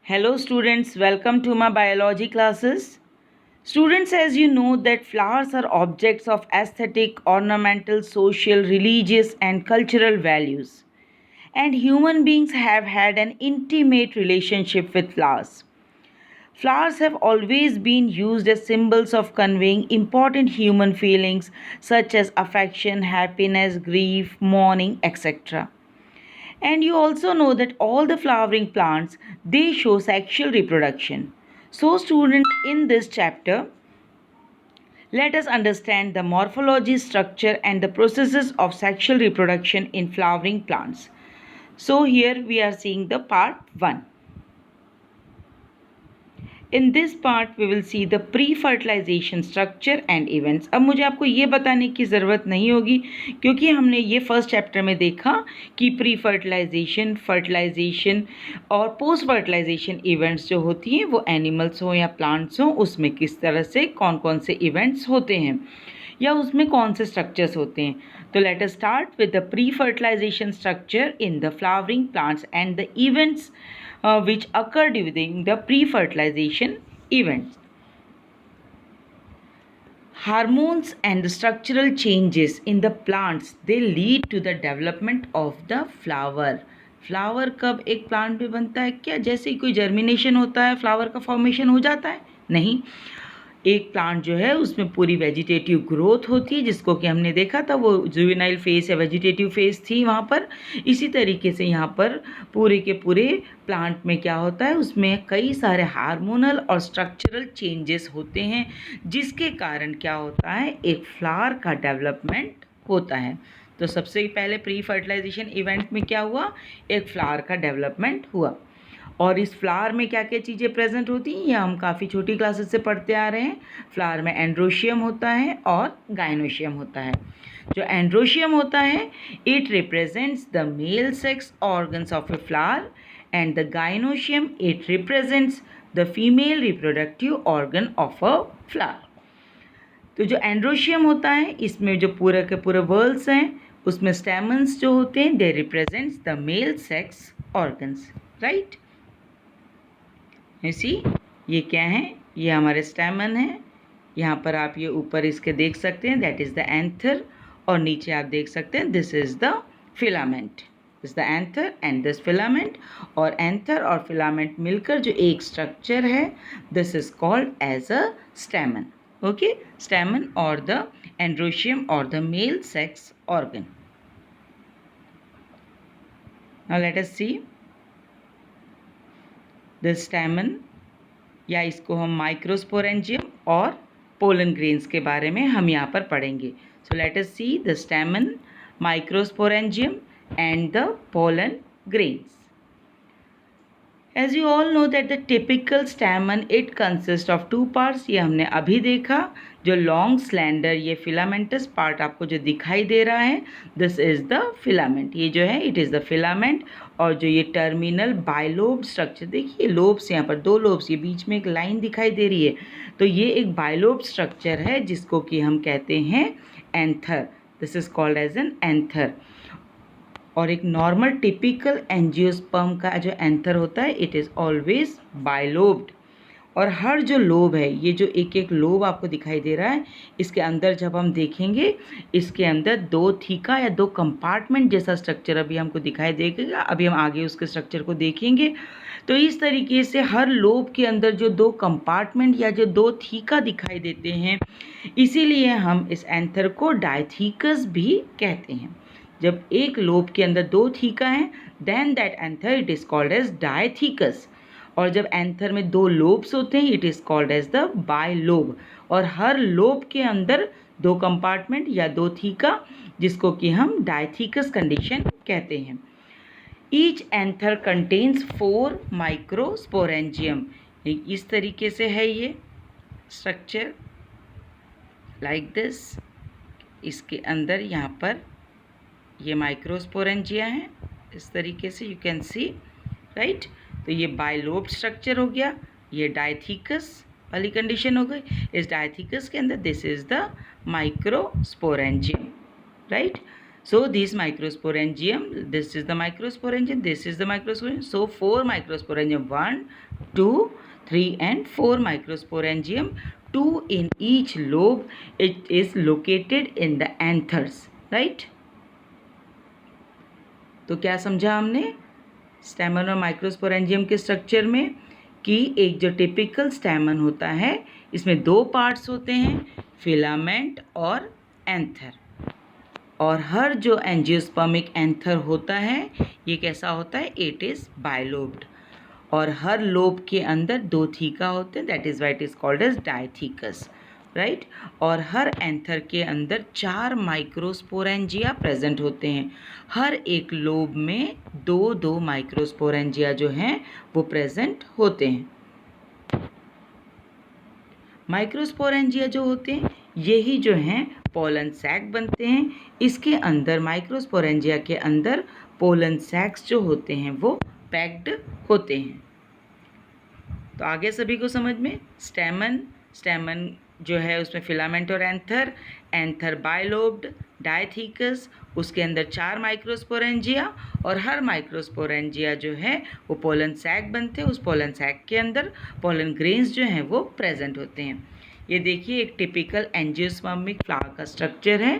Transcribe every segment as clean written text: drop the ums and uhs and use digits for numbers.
Hello students, welcome to my biology classes. Students, as you know that flowers are objects of aesthetic, ornamental, social, religious and cultural values. And human beings have had an intimate relationship with flowers. Flowers have always been used as symbols of conveying important human feelings such as affection, happiness, grief, mourning, etc. And you also know that all the flowering plants, they show sexual reproduction. So students, in this chapter, let us understand the morphology, structure and the processes of sexual reproduction in flowering plants. So here we are seeing the part 1. In this part we will see the pre-fertilization structure and events. अब मुझे आपको ये बताने की ज़रूरत नहीं होगी क्योंकि हमने ये फर्स्ट चैप्टर में देखा कि प्री फर्टिलाइजेशन, फर्टिलाइजेशन और पोस्ट फर्टिलाइजेशन इवेंट्स जो होती हैं वो एनिमल्स हों या प्लांट्स हों उसमें किस तरह से कौन कौन से इवेंट्स होते हैं या उसमें कौन से स्ट्रक्चर्स होते हैं. तो let us start with the pre fertilization structure in the flowering plants and the events which occur during the pre-fertilization events. Hormones and the structural changes in the plants, they lead to the development of the flower. Flower कब एक plant में बनता है? क्या जैसे ही कोई germination होता है फ्लावर का फॉर्मेशन हो जाता है? नहीं. एक प्लांट जो है उसमें पूरी वेजिटेटिव ग्रोथ होती है जिसको कि हमने देखा था वो जुवेनाइल फेज या वेजिटेटिव फेज थी वहाँ पर. इसी तरीके से यहाँ पर पूरे के पूरे प्लांट में क्या होता है उसमें कई सारे हार्मोनल और स्ट्रक्चरल चेंजेस होते हैं जिसके कारण क्या होता है एक फ्लावर का डेवलपमेंट होता है. तो सबसे पहले प्री फर्टिलाइजेशन इवेंट में क्या हुआ? एक फ्लावर का डेवलपमेंट हुआ. और इस फ्लावर में क्या क्या चीज़ें प्रेजेंट होती हैं ये हम काफ़ी छोटी क्लासेस से पढ़ते आ रहे हैं. फ्लावर में एंड्रोशियम होता है और गाइनोशियम होता है. जो एंड्रोशियम होता है it represents the male sex organs of a flower and the gynoecium it represents the female reproductive organ of a flower. तो जो एंड्रोशियम होता है इसमें जो पूरे के पूरे वर्ल्स हैं उसमें स्टेमन्स जो होते हैं they represents the male sex organs. Right. ऐसी ये क्या है? ये हमारे स्टेमन है. यहाँ पर आप ये ऊपर इसके देख सकते हैं दैट इज़ द एंथर और नीचे आप देख सकते हैं this is the filament. This the anther and this filament. और एंथर और फिलामेंट मिलकर जो एक स्ट्रक्चर है this is called as a stamen. Okay. Stamen और द एंड्रोशियम और the male sex organ. Now let us see the stamen या इसको हम माइक्रोस्पोरेंजियम और पोलन ग्रेन्स के बारे में हम यहाँ पर पढ़ेंगे. So let us see the स्टेमन, microsporangium and the pollen grains. As you all know that the typical stamen it consists of two parts. ये हमने अभी देखा. जो लॉन्ग स्लैंडर ये फिलामेंटस पार्ट आपको जो दिखाई दे रहा है दिस इज़ द फिलामेंट. ये जो है इट इज़ द फिलामेंट. और जो ये टर्मिनल बायलोब स्ट्रक्चर देखिए लोब्स यहाँ पर 2 लोब्स ये बीच में एक लाइन दिखाई दे रही है तो ये एक बायलोब स्ट्रक्चर है जिसको कि हम कहते हैं anther. This is called as an anther. और एक नॉर्मल टिपिकल एंजियोस्पर्म का जो एंथर होता है इट इज़ ऑलवेज बायलोब्ड. और हर जो लोब है ये जो एक एक लोब आपको दिखाई दे रहा है इसके अंदर जब हम देखेंगे इसके अंदर 2 थीका या 2 कंपार्टमेंट जैसा स्ट्रक्चर अभी हमको दिखाई देगा. अभी हम आगे उसके स्ट्रक्चर को देखेंगे. तो इस तरीके से हर लोब के अंदर जो 2 कंपार्टमेंट या जो 2 थीका दिखाई देते हैं इसीलिए हम इस एंथर को डायथीकस भी कहते हैं. जब एक लोब के अंदर 2 थीका हैं then that anther it is called as dithecous. और जब एंथर में 2 लोब्स होते हैं it is called as the bilobed. और हर लोब के अंदर 2 कंपार्टमेंट या 2 थीका जिसको कि हम डायथीकस कंडीशन कहते हैं. Each anther contains 4 microsporangium. इस तरीके से है ये स्ट्रक्चर लाइक दिस. इसके अंदर यहाँ पर ये माइक्रोस्पोरेंजिया हैं इस तरीके से यू कैन सी. राइट. तो ये बायलोब स्ट्रक्चर हो गया. ये डायथीकस वाली कंडीशन हो गई. इस डायथीकस के अंदर this is the microsporangium. Right. So this microsporangium, this is the microsporangium, this is the microsporangium. So 4 microsporangium, 1, 2, 3 and 4 microsporangium, 2 in each lobe. It is located in the anthers, right? तो क्या समझा हमने stamen और microsporangium के structure में कि एक जो टिपिकल स्टैमन होता है इसमें 2 पार्ट्स होते हैं, फिलामेंट और एंथर। और हर जो एंजियोस्पर्मिक एंथर होता है ये कैसा होता है, इट इज़ बायलोब्ड। और हर लोब के अंदर 2 थीका होते हैं, that is why it is called as dithecous, right. और हर एंथर के अंदर 4 माइक्रोस्पोरेंजिया प्रेजेंट होते हैं। हर एक लोब में 2-2 माइक्रोस्पोरेंजिया जो हैं वो प्रेजेंट होते हैं। माइक्रोस्पोरेंजिया जो होते हैं यही जो हैं पोलन सैक बनते हैं। इसके अंदर माइक्रोस्पोरेंजिया के अंदर पोलन सैक्स जो होते हैं वो पैक्ड होते हैं। तो आगे सभी को समझ में, स्टैमन जो है उसमें फिलामेंट और एंथर, एंथर बायलोब्ड, डायथीकस, उसके अंदर 4 माइक्रोस्पोरेंजिया और हर माइक्रोस्पोरेंजिया जो है वो पोलन सैक बनते हैं। उस पोलन सैक के अंदर पोलन ग्रेन्स जो हैं वो प्रेजेंट होते हैं। ये देखिए एक टिपिकल एंजियोस्पर्मिक फ्लावर का स्ट्रक्चर है।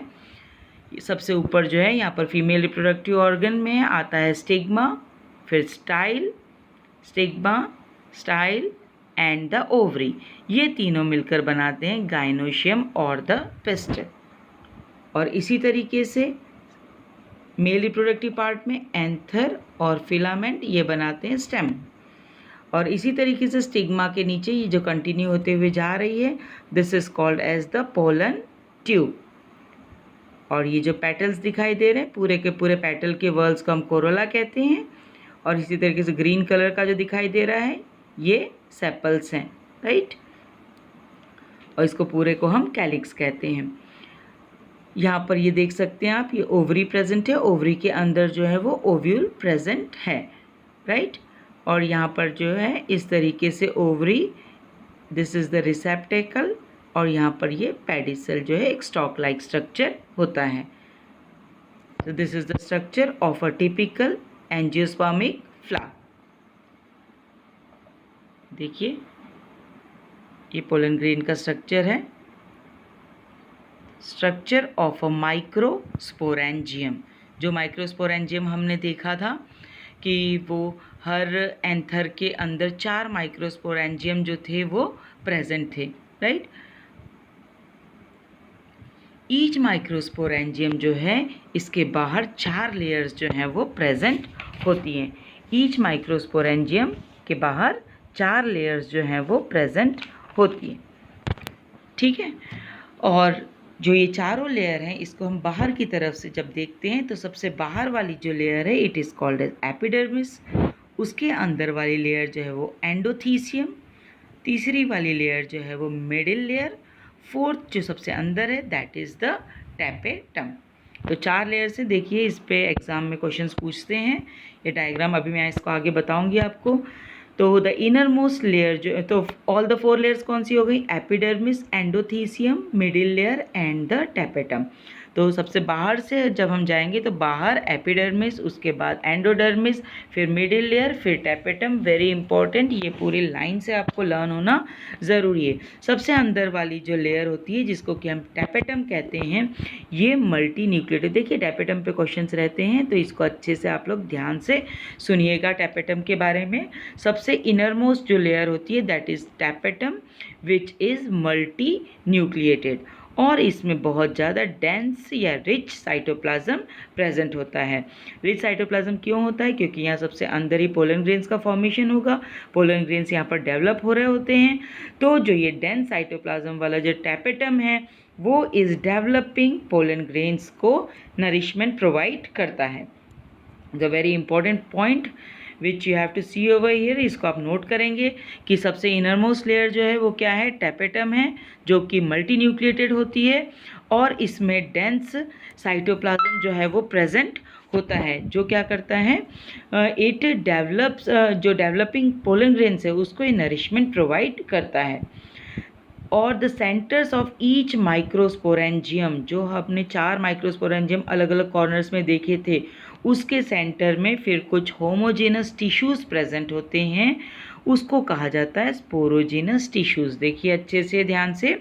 सबसे ऊपर जो है यहाँ पर फीमेल रिप्रोडक्टिव ऑर्गन में आता है स्टिग्मा, फिर stigma, style and the ovary. ये तीनों मिलकर बनाते हैं गाइनोशियम और द पिस्टल। और इसी तरीके से मेल रिप्रोडक्टिव पार्ट में एंथर और फिलामेंट ये बनाते हैं स्टेम। और इसी तरीके से स्टिग्मा के नीचे ये जो कंटिन्यू होते हुए जा रही है, this is called as the pollen tube. और ये जो पेटल्स दिखाई दे रहे हैं पूरे के पूरे पेटल के वर्ल्स को हम कोरोला कहते हैं। और इसी तरीके से ग्रीन कलर का जो दिखाई दे रहा है ये सेपल्स हैं, राइट। और इसको पूरे को हम कैलिक्स कहते हैं। यहाँ पर ये देख सकते हैं आप, ये ओवरी प्रेजेंट है, ओवरी के अंदर जो है वो ओव्यूल प्रेजेंट है, राइट। और यहाँ पर जो है इस तरीके से ovary, this is the receptacle, और यहाँ पर ये पेडिसल जो है एक स्टॉक लाइक स्ट्रक्चर होता है। So this is the structure of a typical angiospermic flower. देखिए ये पोलन ग्रेन का स्ट्रक्चर है। स्ट्रक्चर ऑफ अ माइक्रोस्पोरेंजियम, जो माइक्रोस्पोरेंजियम हमने देखा था कि वो हर एंथर के अंदर 4 माइक्रोस्पोरेंजियम जो थे वो प्रेजेंट थे, राइट। ईच माइक्रोस्पोरेंजियम जो है इसके बाहर 4 लेयर्स जो हैं वो प्रेजेंट होती हैं। ईच माइक्रोस्पोरेंजियम के बाहर 4 लेयर्स जो हैं वो प्रेजेंट होती हैं, ठीक है। और जो ये चारों लेयर हैं इसको हम बाहर की तरफ से जब देखते हैं तो सबसे बाहर वाली जो लेयर है it is called as epidermis. उसके अंदर वाली लेयर जो है वो एंडोथीसियम, तीसरी वाली लेयर जो है वो मिडिल लेयर, फोर्थ जो सबसे अंदर है दैट इज़ द टैपेटम। तो 4 लेयर से देखिए इस पे एग्ज़ाम में क्वेश्चंस पूछते हैं। ये डायग्राम अभी मैं इसको आगे बताऊंगी आपको। तो द इनर मोस्ट लेयर जो, तो ऑल द 4 लेयर्स कौन सी हो गई, epidermis, endothecium, middle layer and the tapetum. तो सबसे बाहर से जब हम जाएंगे तो बाहर एपिडर्मिस, उसके बाद एंडोडर्मिस, फिर मिडिल लेयर, फिर टैपेटम। वेरी इंपॉर्टेंट, ये पूरी लाइन से आपको लर्न होना ज़रूरी है। सबसे अंदर वाली जो लेयर होती है जिसको कि हम टैपेटम कहते हैं, ये मल्टी न्यूक्लिएटेड। देखिए टैपेटम पे क्वेश्चंस रहते हैं तो इसको अच्छे से आप लोग ध्यान से सुनिएगा टैपेटम के बारे में। सबसे इनर मोस्ट जो लेयर होती है that is tapetum which is multi nucleated, और इसमें बहुत ज़्यादा डेंस या रिच साइटोप्लाज्म प्रेजेंट होता है। रिच साइटोप्लाज्म क्यों होता है, क्योंकि यहाँ सबसे अंदर ही पोलन ग्रेन्स का फॉर्मेशन होगा, पोलन ग्रेन्स यहाँ पर डेवलप हो रहे होते हैं। तो जो ये डेंस साइटोप्लाज्म वाला जो टैपेटम है वो इस डेवलपिंग पोलन ग्रेन्स को नरिशमेंट प्रोवाइड करता है। The very important point which you have to see over here, इसको आप नोट करेंगे कि सबसे इनर मोस्ट लेयर जो है वो क्या है, टैपेटम है, जो कि मल्टी न्यूक्लिएटेड होती है और इसमें डेंस साइटोप्लाज्म जो है वो प्रेजेंट होता है, जो क्या करता है, इट डेवलप्स, जो डेवलपिंग पोलन ग्रेन्स है उसको ये नरिशमेंट प्रोवाइड करता है। और the centres of each microsporangium, जो हमने 4 माइक्रोस्पोरेंजियम अलग अलग कॉर्नर्स में देखे थे, उसके सेंटर में फिर कुछ होमोजेनस टिश्यूज़ प्रेजेंट होते हैं, उसको कहा जाता है स्पोरोजेनस टिश्यूज़। देखिए अच्छे से ध्यान से,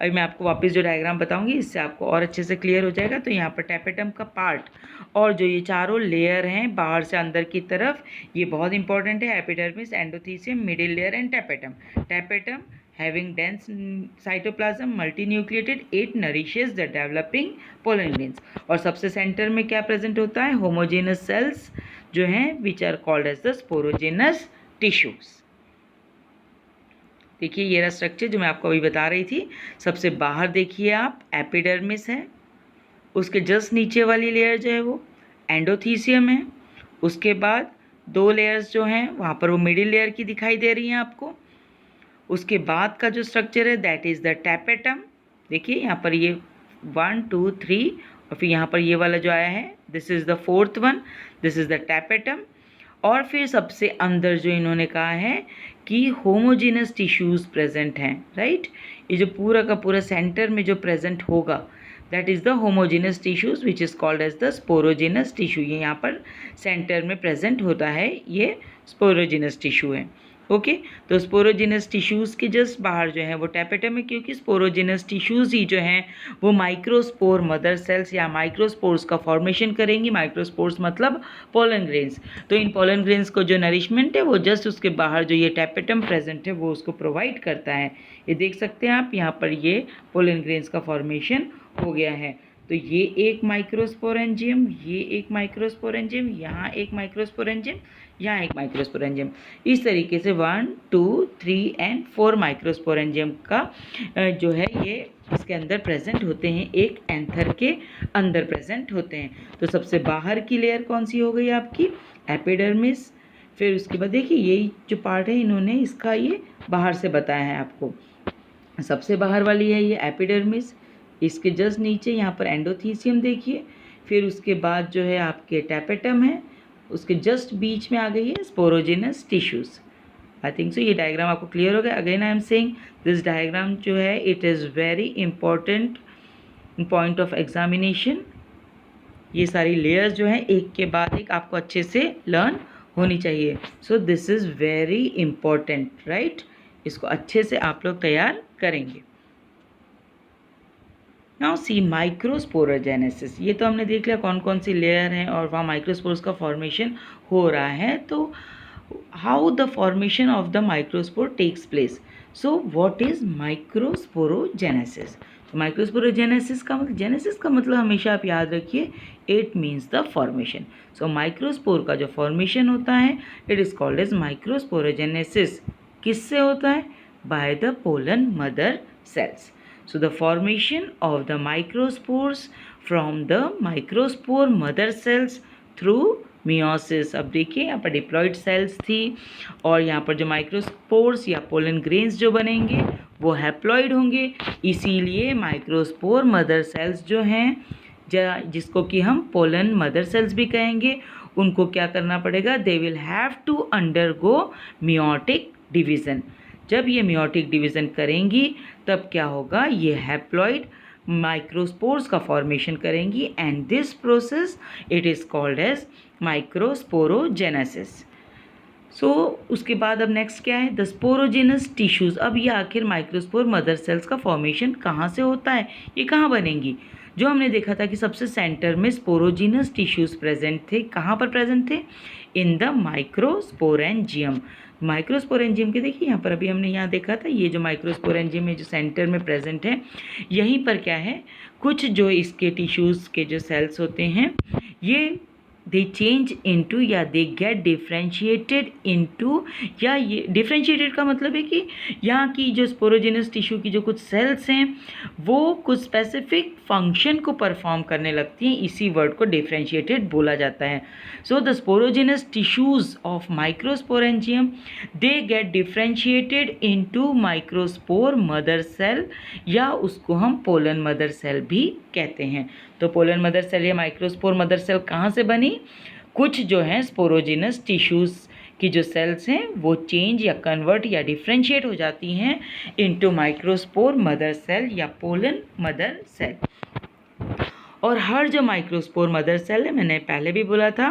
अभी मैं आपको वापस जो डायग्राम बताऊंगी इससे आपको और अच्छे से क्लियर हो जाएगा। तो यहाँ पर टैपेटम का पार्ट और जो ये चारों लेयर हैं बाहर से अंदर की तरफ, ये बहुत इंपॉर्टेंट है। Epidermis, endothecium, middle layer and tapetum. Tapetum having dense cytoplasm, multinucleated, it nourishes the developing pollen grains। और सबसे सेंटर में क्या प्रेजेंट होता है? होमोजेनस सेल्स जो हैं which are called as the sporogenous tissues. देखिए ये रहा स्ट्रक्चर जो मैं आपको अभी बता रही थी। सबसे बाहर देखिए आप, एपिडर्मिस है, उसके जस्ट नीचे वाली लेयर जो है वो एंडोथीसियम है, उसके बाद 2 लेयर्स जो हैं वहाँ पर वो मिडिल लेयर की दिखाई दे रही हैं आपको। उसके बाद का जो स्ट्रक्चर है दैट इज़ द टैपेटम। देखिए यहाँ पर ये 1 2 3 और फिर यहाँ पर ये वाला जो आया है this is the 4th one, this is the tapetum. और फिर सबसे अंदर जो इन्होंने कहा है कि होमोजेनस टिश्यूज़ प्रेजेंट हैं, राइट। ये जो पूरा का पूरा सेंटर में जो प्रेजेंट होगा that is the homogenous tissues which is called as the sporogenous tissue. ये यहाँ पर सेंटर में प्रेजेंट होता है, ये स्पोरोजेनस टिश्यू है। ओके तो स्पोरोजेनस टिश्यूज़ के जस्ट बाहर जो है वो टैपेटम है, क्योंकि स्पोरोजेनस टिश्यूज़ ही जो हैं वो माइक्रोस्पोर मदर सेल्स या माइक्रोस्पोर्स का फॉर्मेशन करेंगी। माइक्रोस्पोर्स मतलब पोलन ग्रेन्स। तो इन पोलन ग्रेन्स को जो नरिशमेंट है वो जस्ट उसके बाहर जो ये टैपेटम प्रेजेंट है वो उसको प्रोवाइड करता है। ये देख सकते हैं आप, यहाँ पर ये पोलन ग्रेन्स का फॉर्मेशन हो गया है। तो ये एक माइक्रोस्पोरेंजियम, ये एक माइक्रोस्पोरेंजियम, यहाँ एक माइक्रोस्पोरेंजियम, यहाँ एक माइक्रोस्पोरेंजियम। इस तरीके से 1 2 3 एंड 4 माइक्रोस्पोरेंजियम का जो है ये इसके अंदर प्रेजेंट होते हैं, एक एंथर के अंदर प्रेजेंट होते हैं। तो सबसे बाहर की लेयर कौन सी हो गई आपकी? एपिडर्मिस। फिर उसके बाद देखिए यही जो पार्ट है इन्होंने इसका ये बाहर से बताया है आपको। सबसे बाहर वाली है ये एपिडर्मिस, इसके जस्ट नीचे यहाँ पर एंडोथीसियम देखिए, फिर उसके बाद जो है आपके टैपेटम है, उसके जस्ट बीच में आ गई है sporogenous tissues. I think so ये डायग्राम आपको क्लियर हो गया। Again I am saying this diagram जो है it is very important point of examination. ये सारी लेयर्स जो हैं एक के बाद एक आपको अच्छे से लर्न होनी चाहिए। So this is very important, right. इसको अच्छे से आप लोग तैयार करेंगे। Now see microsporogenesis. ये तो हमने देख लिया कौन कौन सी लेयर हैं और वहाँ माइक्रोस्पोर्स का फॉर्मेशन हो रहा है। तो how the formation of the microspore takes place. So what is microsporogenesis? तो माइक्रोस्पोरोजेनेसिस का मतलब, जेनेसिस का मतलब हमेशा आप याद रखिए it means the formation. So microspore का जो फॉर्मेशन होता है it is called as microsporogenesis. किससे होता है? By the pollen mother cells. So the formation of the microspores from the microspore mother cells through meiosis। अब देखिए यहाँ पर डिप्लॉइड सेल्स थी और यहाँ पर जो माइक्रोस्पोर्स या पोलन ग्रेन्स जो बनेंगे वो हैप्लॉइड होंगे, इसीलिए माइक्रोस्पोर मदर सेल्स जो हैं जिसको कि हम पोलन मदर सेल्स भी कहेंगे, उनको क्या करना पड़ेगा? They will have to undergo meiotic division. जब ये मियोटिक डिवीज़न करेंगी तब क्या होगा? ये हैप्लॉइड माइक्रोस्पोर्स का फॉर्मेशन करेंगी and this process it is called as microsporogenesis. So उसके बाद अब नेक्स्ट क्या है? The sporogenous tissues. अब ये आखिर माइक्रोस्पोर मदर सेल्स का फॉर्मेशन कहाँ से होता है, ये कहाँ बनेंगी? जो हमने देखा था कि सबसे सेंटर में स्पोरोजेनस टिश्यूज़ प्रेजेंट थे। कहाँ पर प्रेजेंट थे? In the microsporangium. माइक्रोस्पोरेंजियम के देखिए यहाँ पर अभी हमने यहाँ देखा था, ये जो माइक्रोस्पोरेंजियम है जो सेंटर में प्रेजेंट है, यहीं पर क्या है, कुछ जो इसके टिश्यूज़ के जो सेल्स होते हैं ये दे चेंज इनटू या दे गेट डिफ्रेंशिएटेड इनटू, या ये डिफ्रेंशिएटेड का मतलब है कि यहाँ की जो स्पोरोजेनस टिश्यू की जो कुछ सेल्स हैं वो कुछ स्पेसिफिक फंक्शन को परफॉर्म करने लगती हैं, इसी वर्ड को डिफ्रेंशिएटेड बोला जाता है। So the sporogenous tissues of microsporangium they get differentiated into microspore mother cell, या उसको हम पोलन मदर सेल भी कहते हैं। तो पोलन मदर सेल या माइक्रोस्पोर मदर सेल कहाँ से बनी? कुछ जो हैं स्पोरोजेनस टिश्यूज़ कि जो सेल्स हैं वो चेंज या कन्वर्ट या डिफ्रेंशिएट हो जाती हैं इनटू माइक्रोस्पोर मदर सेल या पोलन मदर सेल। और हर जो माइक्रोस्पोर मदर सेल है, मैंने पहले भी बोला था,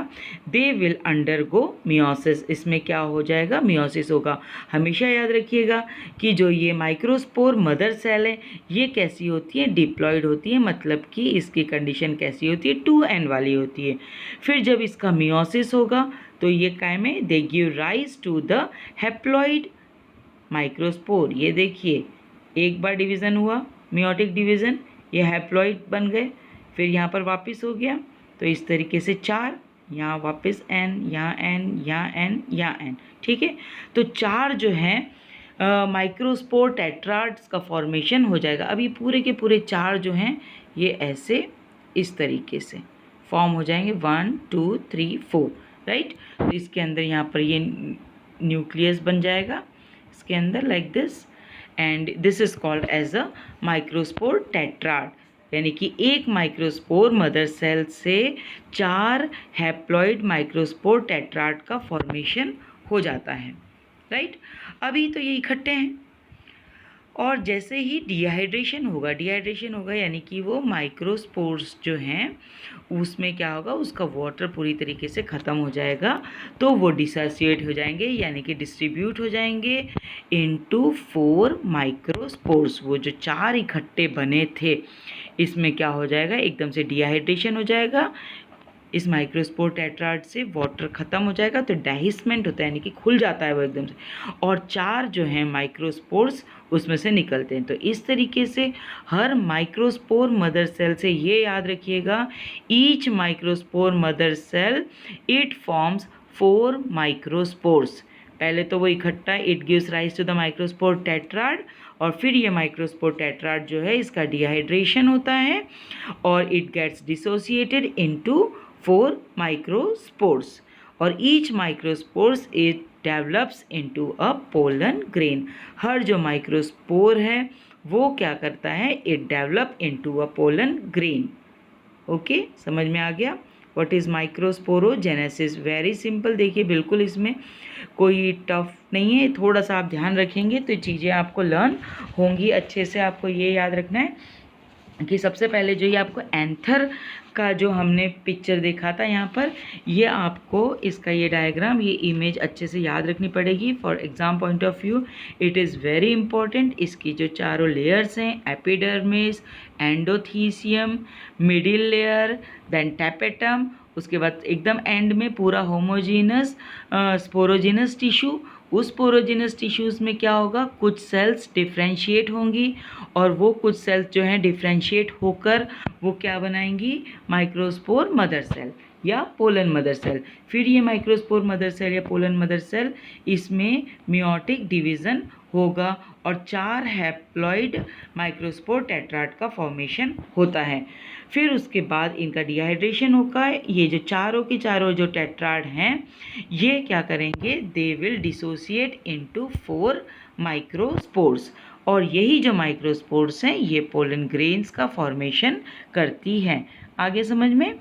दे विल अंडरगो मियोसिस। इसमें क्या हो जाएगा? मियोसिस होगा। हमेशा याद रखिएगा कि जो ये माइक्रोस्पोर मदर सेल है ये कैसी होती है? डिप्लॉयड होती है, मतलब कि इसकी कंडीशन कैसी होती है? 2n वाली होती है। फिर जब इसका मियोसिस होगा तो ये काय में they give rise to the haploid microspore. ये देखिए, एक बार डिवीज़न हुआ, मियोटिक डिवीज़न, ये हैप्लॉइड बन गए, फिर यहाँ पर वापस हो गया, तो इस तरीके से 4, यहाँ वापस n, यहाँ n, यहाँ n, यहाँ n, ठीक है। तो 4 जो हैं माइक्रोस्पोर टेट्राड्स का फॉर्मेशन हो जाएगा। अभी पूरे के पूरे 4 जो हैं ये ऐसे इस तरीके से फॉर्म हो जाएंगे, 1 2 3 4, राइट। तो इसके अंदर यहाँ पर ये न्यूक्लियस बन जाएगा इसके अंदर like this, and this is called as a microspore tetrad. यानी कि एक माइक्रोस्पोर मदर सेल से 4 हैप्लॉइड माइक्रोस्पोर टेट्राड का फॉर्मेशन हो जाता है, राइट। अभी तो ये इकट्ठे हैं, और जैसे ही डिहाइड्रेशन होगा यानी कि वो माइक्रोस्पोर्स जो हैं उसमें क्या होगा? उसका वाटर पूरी तरीके से ख़त्म हो जाएगा, तो वो डिसोसिएट हो जाएंगे, यानी कि डिस्ट्रीब्यूट हो जाएंगे इनटू 4 माइक्रोस्पोर्स। वो जो 4 इकट्ठे बने थे इसमें क्या हो जाएगा? एकदम से डिहाइड्रेशन हो जाएगा, इस माइक्रोस्पोर टेट्राड से वाटर ख़त्म हो जाएगा, तो डेहिसमेंट होता है, यानी कि खुल जाता है वो एकदम से, और 4 जो हैं माइक्रोस्पोर्स उसमें से निकलते हैं। तो इस तरीके से हर माइक्रोस्पोर मदर सेल से ये याद रखिएगा, each microspore mother cell it forms 4 microspores. पहले तो वो इकट्ठा it gives rise to the microspore tetrad, और फिर ये माइक्रोस्पोर टेट्राड जो है इसका डिहाइड्रेशन होता है और it gets dissociated into 4 microspores, और each microspores it develops into a pollen grain. हर जो माइक्रोस्पोर है वो क्या करता है? It develop into a pollen grain. Okay, समझ में आ गया? What is microsporogenesis? Very simple. देखिए, बिल्कुल इसमें कोई टफ नहीं है, थोड़ा सा आप ध्यान रखेंगे तो चीज़ें आपको लर्न होंगी अच्छे से। आपको ये याद रखना है कि सबसे पहले जो ये आपको एंथर का जो हमने पिक्चर देखा था यहाँ पर, ये आपको इसका ये डायग्राम, ये इमेज अच्छे से याद रखनी पड़ेगी for exam point of view. It is very important. इसकी जो चारों लेयर्स हैं, epidermis, endothecium, middle layer, then tapetum, उसके बाद एकदम एंड में पूरा होमोजीनस स्पोरोजिनस टिश्यू। उस स्पोरोजिनस टिश्यूज़ में क्या होगा? कुछ सेल्स डिफ्रेंशिएट होंगी, और वो कुछ सेल्स जो हैं डिफ्रेंशिएट होकर वो क्या बनाएंगी? माइक्रोस्पोर मदर सेल या पोलन मदर सेल। फिर ये माइक्रोस्पोर मदर सेल या पोलन मदर सेल, इसमें मियोटिक डिवीज़न होगा और 4 हैप्लॉइड माइक्रोस्पोर टेट्राड का फॉर्मेशन होता है। फिर उसके बाद इनका डिहाइड्रेशन होगा। ये जो चारों के चारों जो टेट्राड हैं ये क्या करेंगे? They will dissociate into 4 microspores, और यही जो माइक्रोस्पोर्स हैं ये पोलन ग्रेन्स का फॉर्मेशन करती हैं। आगे समझ में?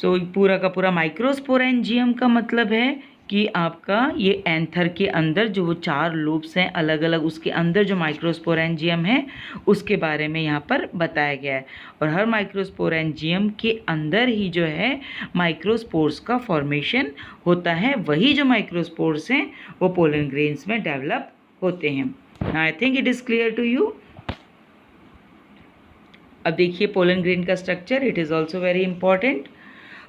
पूरा का पूरा माइक्रोस्पोरेंजियम का मतलब है कि आपका ये एंथर के अंदर जो वो 4 लूप्स हैं अलग अलग, उसके अंदर जो माइक्रोस्पोरेंजियम है उसके बारे में यहाँ पर बताया गया है। और हर माइक्रोस्पोरेंजियम के अंदर ही जो है माइक्रोस्पोर्स का फॉर्मेशन होता है। वही जो माइक्रोस्पोर्स हैं वो पोलन ग्रेन्स में डेवलप होते हैं। I think it is clear to you. अब देखिए पोलन ग्रेन का structure, it is also very important.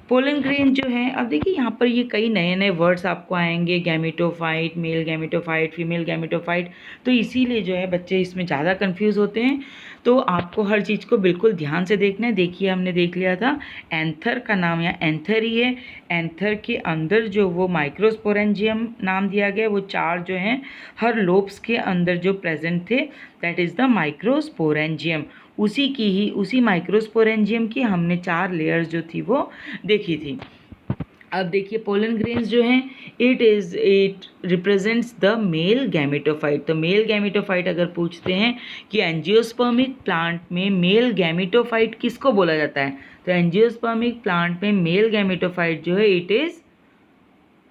Pollen grain जो है, अब देखिए यहाँ पर ये कई नए नए वर्ड्स आपको आएंगे, gametophyte, male gametophyte, female gametophyte, तो इसीलिए जो है बच्चे इसमें ज़्यादा कंफ्यूज होते हैं। तो आपको हर चीज़ को बिल्कुल ध्यान से देखना है। देखिए हमने देख लिया था एंथर का नाम या एंथर ही है। एंथर के अंदर जो वो माइक्रोस्पोरेंजियम नाम दिया गया, वो 4 जो हैं हर लोब्स के अंदर जो प्रेजेंट थे, दैट इज़ द माइक्रोस्पोरेंजियम। उसी माइक्रोस्पोरेंजियम की हमने 4 लेयर्स जो थी वो देखी थी। अब देखिए पोलन ग्रेन्स जो हैं, it represents the male gametophyte. तो मेल गैमेटोफाइट अगर पूछते हैं कि एंजियोस्पर्मिक प्लांट में मेल गैमेटोफाइट किसको बोला जाता है, तो एंजियोस्पर्मिक प्लांट में मेल गैमेटोफाइट जो है it is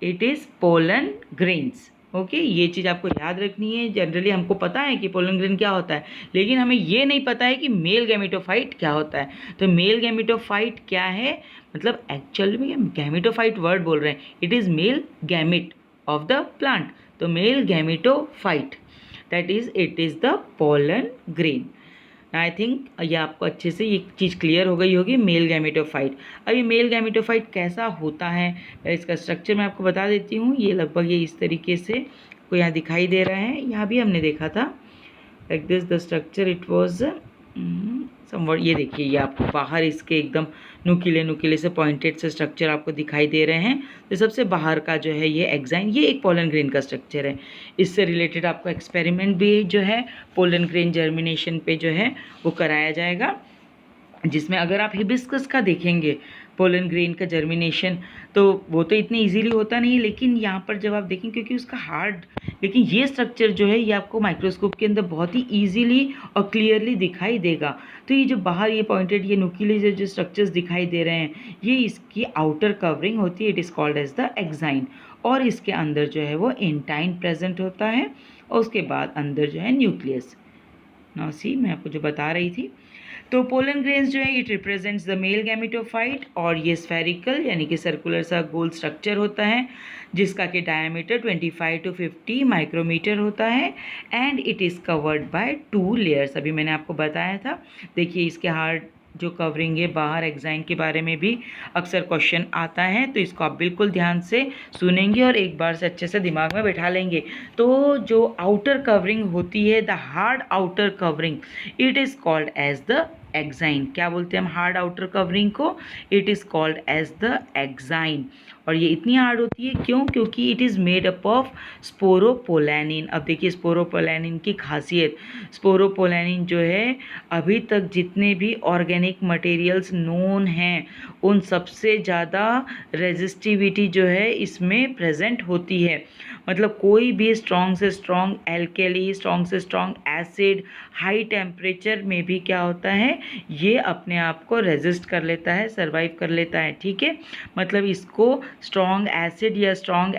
it is pollen grains. Okay, ये चीज़ आपको याद रखनी है। जनरली हमको पता है कि पोलन ग्रेन क्या होता है, लेकिन हमें ये नहीं पता है कि मेल गैमेटोफाइट क्या होता है। तो मेल गैमेटोफाइट क्या है, मतलब एक्चुअल में गैमेटोफाइट वर्ड बोल रहे हैं, it is male gamete of the plant. तो male gametophyte, that is it is the pollen grain. I think ये आपको अच्छे से ये चीज़ क्लियर हो गई होगी, मेल गैमेटोफाइट। अभी मेल गैमेटोफाइट कैसा होता है, इसका स्ट्रक्चर मैं आपको बता देती हूँ। ये लगभग ये इस तरीके से को यहाँ दिखाई दे रहा है, यहाँ भी हमने देखा था। Like this the structure it was somewhat. ये देखिए, ये आपको बाहर इसके एकदम नुकीले नुकीले से पॉइंटेड से स्ट्रक्चर आपको दिखाई दे रहे हैं। तो सबसे बाहर का जो है ये एक्साइन, ये एक पोलन ग्रेन का स्ट्रक्चर है। इससे रिलेटेड आपको एक्सपेरिमेंट भी जो है पोलन ग्रेन जर्मिनेशन पे जो है वो कराया जाएगा, जिसमें अगर आप हिबिस्कस का देखेंगे पोलन ग्रेन का जर्मिनेशन, तो वो तो इतने इजीली होता नहीं है, लेकिन यहाँ पर जब आप देखें, क्योंकि उसका हार्ड, लेकिन ये स्ट्रक्चर जो है ये आपको माइक्रोस्कोप के अंदर बहुत ही इजीली और क्लियरली दिखाई देगा। तो ये जो बाहर ये पॉइंटेड ये नुकीले जो स्ट्रक्चर्स दिखाई दे रहे हैं, ये इसकी आउटर कवरिंग होती है, it is called as the exine. और इसके अंदर जो है वो एंटाइन प्रेजेंट होता है, और उसके बाद अंदर जो है न्यूक्लियस। नाउ सी, मैं आपको जो बता रही थी, तो पोलन ग्रेन्स जो है it represents the male gametophyte, और ये स्फेरिकल यानी कि सर्कुलर सा गोल स्ट्रक्चर होता है, जिसका कि डायमीटर 25 to 50 माइक्रोमीटर होता है, and it is covered by 2 layers. अभी मैंने आपको बताया था, देखिए इसके हार्ड जो कवरिंग है बाहर एक्साइन के बारे में भी अक्सर क्वेश्चन आता है, तो इसको आप बिल्कुल ध्यान से सुनेंगे और एक बार से अच्छे से दिमाग में बैठा लेंगे। तो जो आउटर कवरिंग होती है, the hard outer covering, it is called as the exine. क्या बोलते हैं हम हार्ड आउटर कवरिंग को, it is called as the exine. और ये इतनी हार्ड होती है क्यों, क्योंकि it is made up of sporopollenin. अब देखिए स्पोरोपोलैनिन की खासियत, स्पोरोपोलैनिन जो है अभी तक जितने भी ऑर्गेनिक मटेरियल्स नोन हैं उन सबसे ज़्यादा रेजिस्टिविटी जो है इसमें प्रेजेंट होती है। मतलब कोई भी स्ट्रॉन्ग से स्ट्रॉन्ग एल्केली, स्ट्रॉन्ग से स्ट्रॉन्ग एसिड, हाई टेम्परेचर में भी क्या होता है, ये अपने आप को रेजिस्ट कर लेता है, सर्वाइव कर लेता है। ठीक है, मतलब इसको स्ट्रॉन्ग एसिड या स्ट्रॉन्ग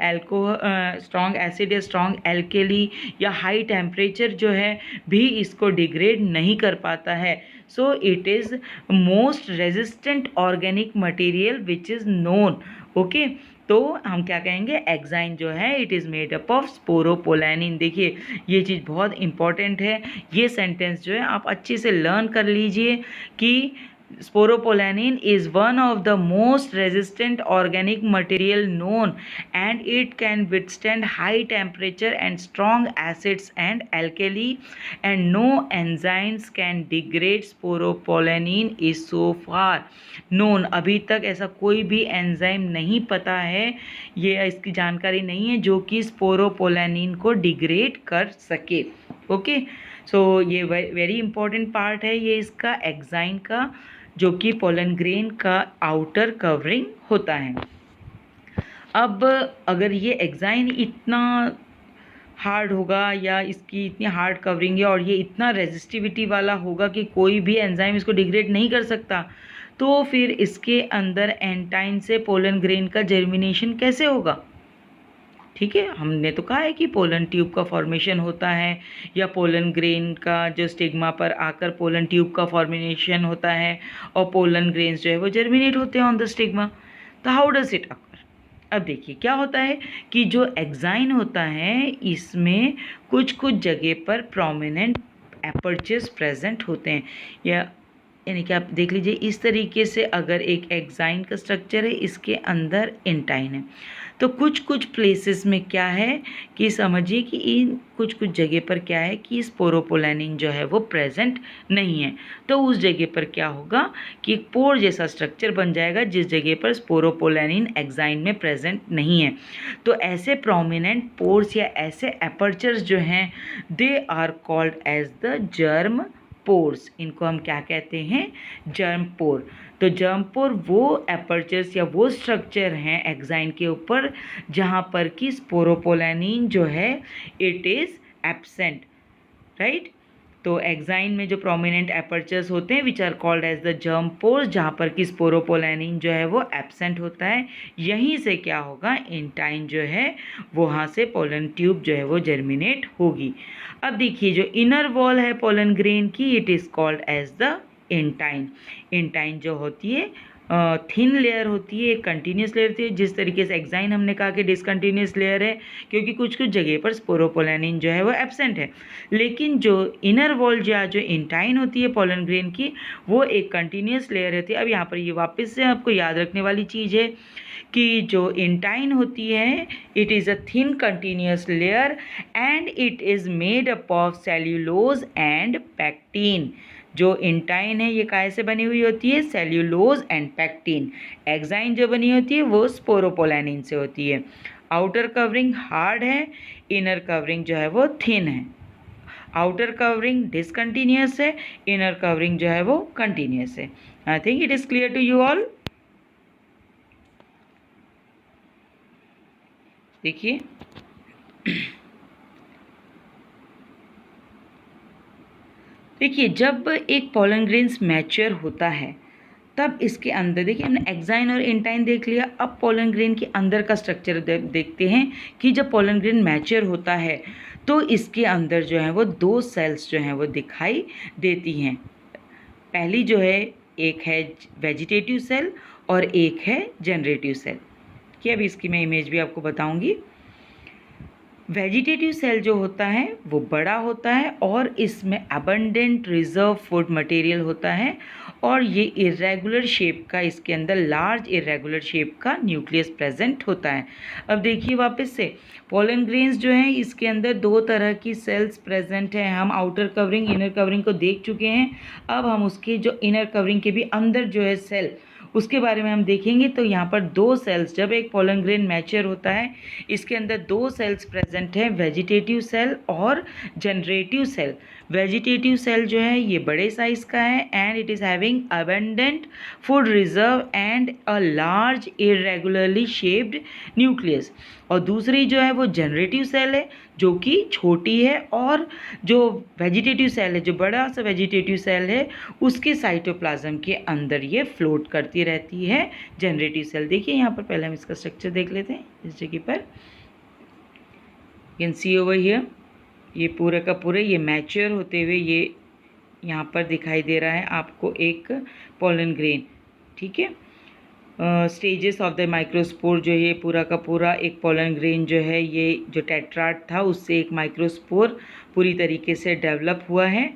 एल्केली या हाई टेम्परेचर जो है भी इसको डिग्रेड नहीं कर पाता है। So it is most resistant organic material which is known. Okay, तो हम क्या कहेंगे, एक्साइन जो है it is made up of sporopollenin. देखिए ये चीज़ बहुत इंपॉर्टेंट है, ये सेंटेंस जो है आप अच्छे से लर्न कर लीजिए कि Sporopolanin is one of the most resistant organic material known, and it can withstand high temperature and strong acids and alkali, and no enzymes can degrade sporopolanin is so far known। अभी तक ऐसा कोई भी enzyme नहीं पता है, ये इसकी जानकारी नहीं है जो कि स्पोरोपोलानिन को डिग्रेड कर सके। ओके, सो ये वेरी इंपॉर्टेंट पार्ट है ये इसका एक्साइन का, जो कि पोलन ग्रेन का आउटर कवरिंग होता है। अब अगर ये एक्साइन इतना हार्ड होगा या इसकी इतनी हार्ड कवरिंग है और ये इतना रेजिस्टिविटी वाला होगा कि कोई भी एंजाइम इसको डिग्रेड नहीं कर सकता, तो फिर इसके अंदर एंटाइन से पोलन ग्रेन का जर्मिनेशन कैसे होगा। ठीक है, हमने तो कहा है कि पोलन ट्यूब का फॉर्मेशन होता है, या पोलन ग्रेन का जो स्टिग्मा पर आकर पोलन ट्यूब का फॉर्मेशन होता है, और पोलन ग्रेन्स जो है वो जर्मिनेट होते हैं ऑन द स्टिग्मा। तो हाउ डज इट अकर। अब देखिए क्या होता है कि जो एक्साइन होता है इसमें कुछ कुछ जगह पर प्रोमिनेंट एपर्चर्स प्रेजेंट होते हैं, या यानी कि आप देख लीजिए इस तरीके से अगर एक एक्साइन का स्ट्रक्चर है, इसके अंदर एंटाइन है, तो कुछ कुछ प्लेसेस में क्या है कि समझिए कि इन कुछ कुछ जगह पर क्या है कि स्पोरोपोलानिन जो है वो प्रेजेंट नहीं है। तो उस जगह पर क्या होगा कि एक पोर जैसा स्ट्रक्चर बन जाएगा जिस जगह पर स्पोरोपोलानिन एक्साइन में प्रेजेंट नहीं है। तो ऐसे प्रोमिनेंट पोर्स या ऐसे एपर्चर्स जो हैं they are called as the germ pores. इनको हम क्या कहते हैं, जर्म पोर। तो जर्म पोर वो एपर्चर्स या वो स्ट्रक्चर हैं एक्साइन के ऊपर जहाँ पर कि स्पोरोपोलानिन जो है इट इज़ एब्सेंट, राइट। तो एक्साइन में जो प्रोमिनेंट एपर्चर्स होते हैं which are called as the germ pores, जहाँ पर कि स्पोरोपोलेनिन जो है वो एब्सेंट होता है, यहीं से क्या होगा, इंटाइन जो है वहाँ से पोलन ट्यूब जो है वो जर्मिनेट होगी। अब देखिए जो इनर वॉल है पोलन ग्रेन की, it is called as the intine. Intine जो होती है थिन लेयर होती है, एक कंटिन्यूस लेयर होती है। जिस तरीके से एक्साइन हमने कहा कि डिसकंटिन्यूस लेयर है क्योंकि कुछ कुछ जगह पर स्पोरोपोलेनिन जो है वो एब्सेंट है, लेकिन जो इनर वॉल जो इंटाइन होती है पोलन ग्रेन की, वो एक कंटिन्यूस लेयर होती है। अब यहाँ पर ये वापस से आपको याद रखने वाली चीज़ है कि जो इंटाइन होती है it is a thin continuous layer and it is made up of cellulose and pectin. जो इंटाइन है ये काहे से बनी हुई होती है, सेल्यूलोज एंड पैक्टीन। एक्साइन जो बनी होती है वो स्पोरोपोलेनिन से होती है। आउटर कवरिंग हार्ड है, इनर कवरिंग जो है वो थिन है। आउटर कवरिंग डिसकंटिन्यूस है, इनर कवरिंग जो है वो कंटिन्यूस है। I think it is clear to you all. देखिए देखिए जब एक पोलन ग्रेन्स मैच्योर होता है तब इसके अंदर, देखिए हमने एक्साइन और इंटाइन देख लिया, अब पोलन ग्रेन के अंदर का स्ट्रक्चर देखते हैं कि जब पोलन ग्रेन मैच्योर होता है तो इसके अंदर जो है वो दो सेल्स जो हैं वो दिखाई देती हैं। पहली जो है एक है वेजिटेटिव सेल और एक है जनरेटिव सेल, कि अब इसकी मैं इमेज भी आपको बताऊंगी। वेजिटेटिव सेल जो होता है वो बड़ा होता है और इसमें अबंडेंट रिजर्व फूड मटेरियल होता है और ये इरेगुलर शेप का, इसके अंदर लार्ज इरेगुलर शेप का न्यूक्लियस प्रेजेंट होता है। अब देखिए वापस से पोलन ग्रेन्स जो हैं इसके अंदर दो तरह की सेल्स प्रेजेंट हैं। हम आउटर कवरिंग इनर कवरिंग को देख चुके हैं, अब हम उसके जो इनर कवरिंग के भी अंदर जो है सेल उसके बारे में हम देखेंगे। तो यहाँ पर दो सेल्स, जब एक पोलन ग्रेन मैच्योर होता है इसके अंदर दो सेल्स प्रेजेंट हैं, वेजिटेटिव सेल और जनरेटिव सेल। वेजिटेटिव सेल जो है ये बड़े साइज का है and it is having abundant food reserve and a large irregularly shaped nucleus. और दूसरी जो है वो जनरेटिव सेल है जो कि छोटी है, और जो वेजिटेटिव सेल है, जो बड़ा सा वेजिटेटिव सेल है उसके साइटोप्लाज्म के अंदर ये फ्लोट करती रहती है जनरेटिव सेल। देखिए यहाँ पर पहले हम इसका स्ट्रक्चर देख लेते हैं। इस जगह पर कैन सी ओवर हियर, ये पूरा का पूरा ये मैच्योर होते हुए ये यहाँ पर दिखाई दे रहा है आपको एक पोलन ग्रेन। ठीक है, स्टेजेस ऑफ द माइक्रोस्पोर जो है पूरा का पूरा एक पोलन ग्रेन जो है ये जो टेट्राड था उससे एक माइक्रोस्पोर पूरी तरीके से डेवलप हुआ है।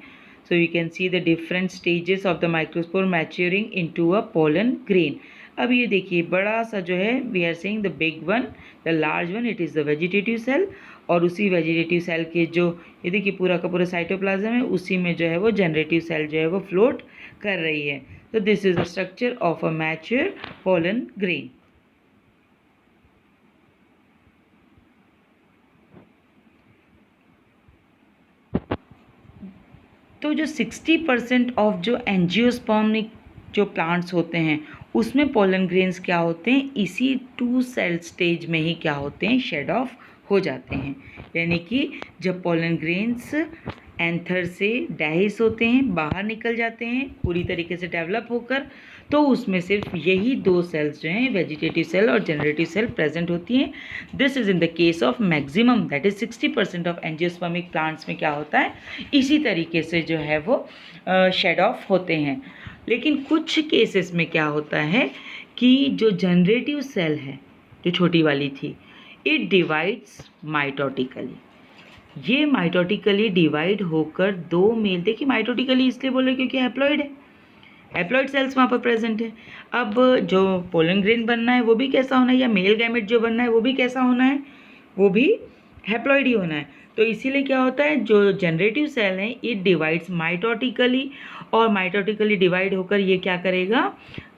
So you can see the different stages of the microspore maturing into a pollen grain. अब ये देखिए बड़ा सा जो है we are saying the big one, the large one, it is the vegetative cell, और उसी वेजिटेटिव सेल के जो ये देखिए पूरा का पूरा साइटोप्लाज्म है उसी में जो है वो जनरेटिव सेल जो है वो फ्लोट कर रही है। So this is the structure of a mature pollen grain. तो जो 60% ऑफ जो एंजियोस्पर्मिक जो प्लांट्स होते हैं उसमें पोलन ग्रेन्स क्या होते हैं, इसी 2 सेल स्टेज में ही क्या होते हैं, शेड ऑफ हो जाते हैं। यानी कि जब पोलन ग्रेन्स एंथर से डाइस होते हैं, बाहर निकल जाते हैं पूरी तरीके से डेवलप होकर, तो उसमें सिर्फ यही 2 सेल्स जो हैं वेजिटेटिव सेल और जनरेटिव सेल प्रेजेंट होती हैं। This is in the case of maximum that is 60% of angiospermic plants में क्या होता है, इसी तरीके से जो है वो शेड ऑफ होते हैं। लेकिन कुछ केसेस में क्या होता है कि जो जनरेटिव सेल है जो छोटी वाली थी, इट डिवाइड्स माइटोटिकली। ये माइटोटिकली डिवाइड होकर 2 मेल, देखिए माइटोटिकली इसलिए बोल रहे क्योंकि हैप्लॉइड है, हैप्लॉइड सेल्स वहाँ पर प्रेजेंट है। अब जो पोलन ग्रेन बनना है वो भी कैसा होना है, या मेल गैमेट जो बनना है वो भी कैसा होना है, वो भी हैप्लॉइड ही होना है। तो इसीलिए क्या होता है, जो जनरेटिव सेल है इट डिवाइड्स माइटोटिकली, और माइटोटिकली डिवाइड होकर ये क्या करेगा,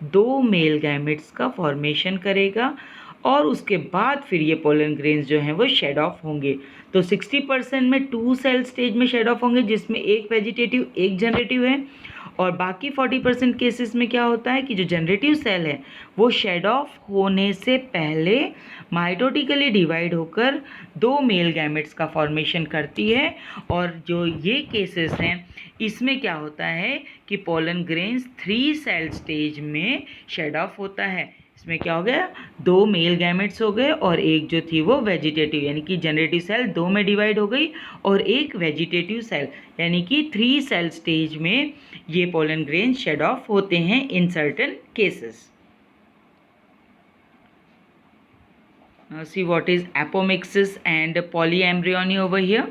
2 मेल गैमेट्स का फॉर्मेशन करेगा, और उसके बाद फिर ये पोलन ग्रेन्स जो हैं वो शेड ऑफ होंगे। तो 60% में 2 सेल स्टेज में शेड ऑफ होंगे जिसमें एक वेजिटेटिव एक जनरेटिव है, और बाकी 40% केसेस में क्या होता है कि जो जनरेटिव सेल है वो शेड ऑफ होने से पहले माइटोटिकली डिवाइड होकर 2 मेल गैमेट्स का फॉर्मेशन करती है। और जो ये केसेस हैं इसमें क्या होता है कि पोलन ग्रेन्स 3 सेल स्टेज में शेड ऑफ होता है। इसमें क्या हो गया, 2 मेल गैमेट्स हो गए और एक जो थी वो वेजिटेटिव, यानी कि जनरेटिव सेल 2 में डिवाइड हो गई और एक वेजिटेटिव सेल, यानी कि 3 सेल स्टेज में ये पोलन ग्रेन शेड ऑफ होते हैं in certain cases. Now see what is apomixis and polyembryony over here.